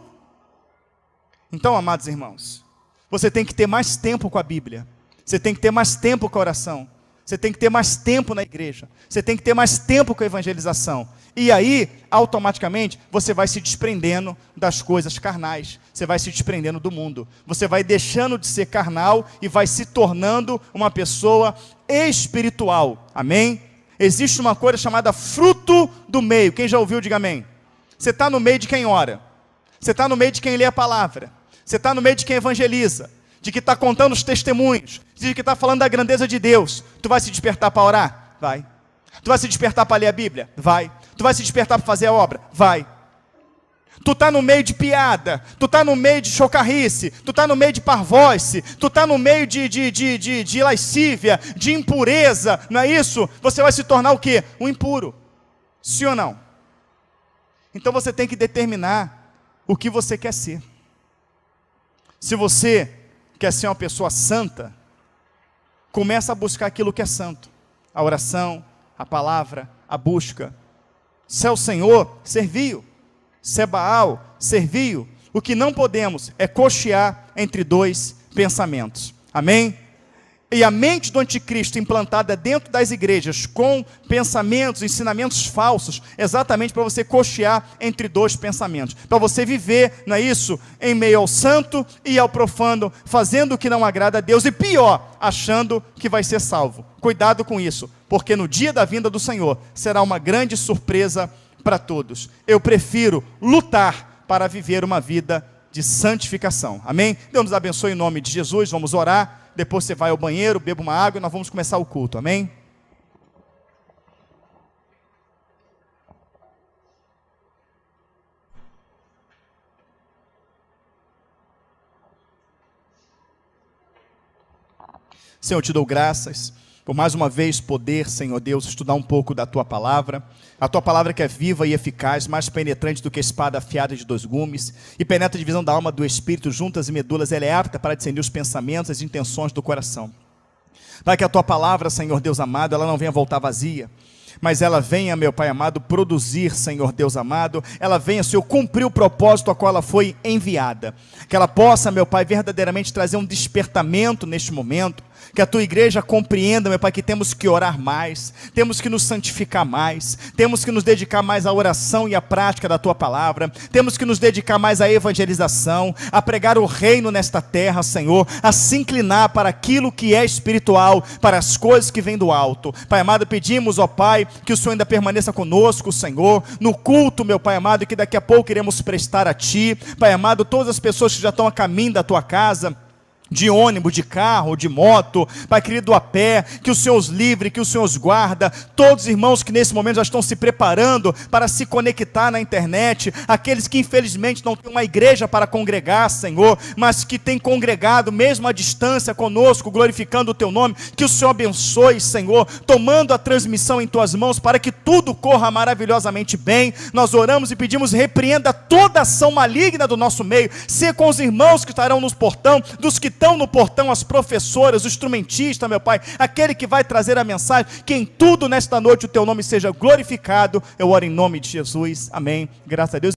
Então, amados irmãos, você tem que ter mais tempo com a Bíblia. Você tem que ter mais tempo com a oração. Você tem que ter mais tempo na igreja. Você tem que ter mais tempo com a evangelização. E aí, automaticamente, você vai se desprendendo das coisas carnais. Você vai se desprendendo do mundo. Você vai deixando de ser carnal e vai se tornando uma pessoa espiritual. Amém? Existe uma coisa chamada fruto do meio. Quem já ouviu, diga amém. Você está no meio de quem ora. Você está no meio de quem lê a palavra. Você está no meio de quem evangeliza. De que está contando os testemunhos, de que está falando da grandeza de Deus. Tu vai se despertar para orar? Vai. Tu vai se despertar para ler a Bíblia? Vai. Tu vai se despertar para fazer a obra? Vai. Tu está no meio de piada, tu está no meio de chocarrice, tu está no meio de parvoice, tu está no meio de lascívia, de impureza, não é isso? Você vai se tornar o quê? Um impuro. Sim ou não? Então você tem que determinar o que você quer ser. Se você quer ser uma pessoa santa, começa a buscar aquilo que é santo. A oração, a palavra, a busca. Se é o Senhor, serviu. Se é Baal, serviu. O que não podemos é cochear entre dois pensamentos. Amém? E a mente do anticristo implantada dentro das igrejas com pensamentos, ensinamentos falsos, exatamente para você cochear entre dois pensamentos, para você viver, não é isso? Em meio ao santo e ao profano, fazendo o que não agrada a Deus e pior, achando que vai ser salvo. Cuidado com isso, porque no dia da vinda do Senhor será uma grande surpresa para todos. Eu prefiro lutar para viver uma vida de santificação. Amém? Deus nos abençoe em nome de Jesus. Vamos orar. Depois você vai ao banheiro, beba uma água e nós vamos começar o culto, amém? Senhor, eu te dou graças por mais uma vez poder, Senhor Deus, estudar um pouco da Tua palavra, a Tua palavra que é viva e eficaz, mais penetrante do que espada afiada de 2 gumes, e penetra a divisão da alma do espírito, juntas e medulas, ela é apta para discernir os pensamentos e as intenções do coração. Pai, que a Tua palavra, Senhor Deus amado, ela não venha voltar vazia, mas ela venha, meu Pai amado, produzir, Senhor Deus amado, ela venha, Senhor, cumprir o propósito a qual ela foi enviada, que ela possa, meu Pai, verdadeiramente trazer um despertamento neste momento, que a Tua igreja compreenda, meu Pai, que temos que orar mais, temos que nos santificar mais, temos que nos dedicar mais à oração e à prática da Tua palavra, temos que nos dedicar mais à evangelização, a pregar o reino nesta terra, Senhor, a se inclinar para aquilo que é espiritual, para as coisas que vêm do alto. Pai amado, pedimos, ó Pai, que o Senhor ainda permaneça conosco, Senhor, no culto, meu Pai amado, que daqui a pouco iremos prestar a Ti. Pai amado, todas as pessoas que já estão a caminho da Tua casa, de ônibus, de carro, de moto, Pai querido, a pé, que o Senhor os livre, que o Senhor os guarda, todos os irmãos que nesse momento já estão se preparando para se conectar na internet, aqueles que infelizmente não têm uma igreja para congregar, Senhor, mas que têm congregado mesmo à distância conosco, glorificando o Teu nome, que o Senhor abençoe, Senhor, tomando a transmissão em Tuas mãos, para que tudo corra maravilhosamente bem. Nós oramos e pedimos, repreenda toda ação maligna do nosso meio, se com os irmãos que estarão no portão, dos que estão no portão, as professoras, o instrumentista, meu Pai, aquele que vai trazer a mensagem, que em tudo nesta noite o Teu nome seja glorificado. Eu oro em nome de Jesus, amém, graças a Deus.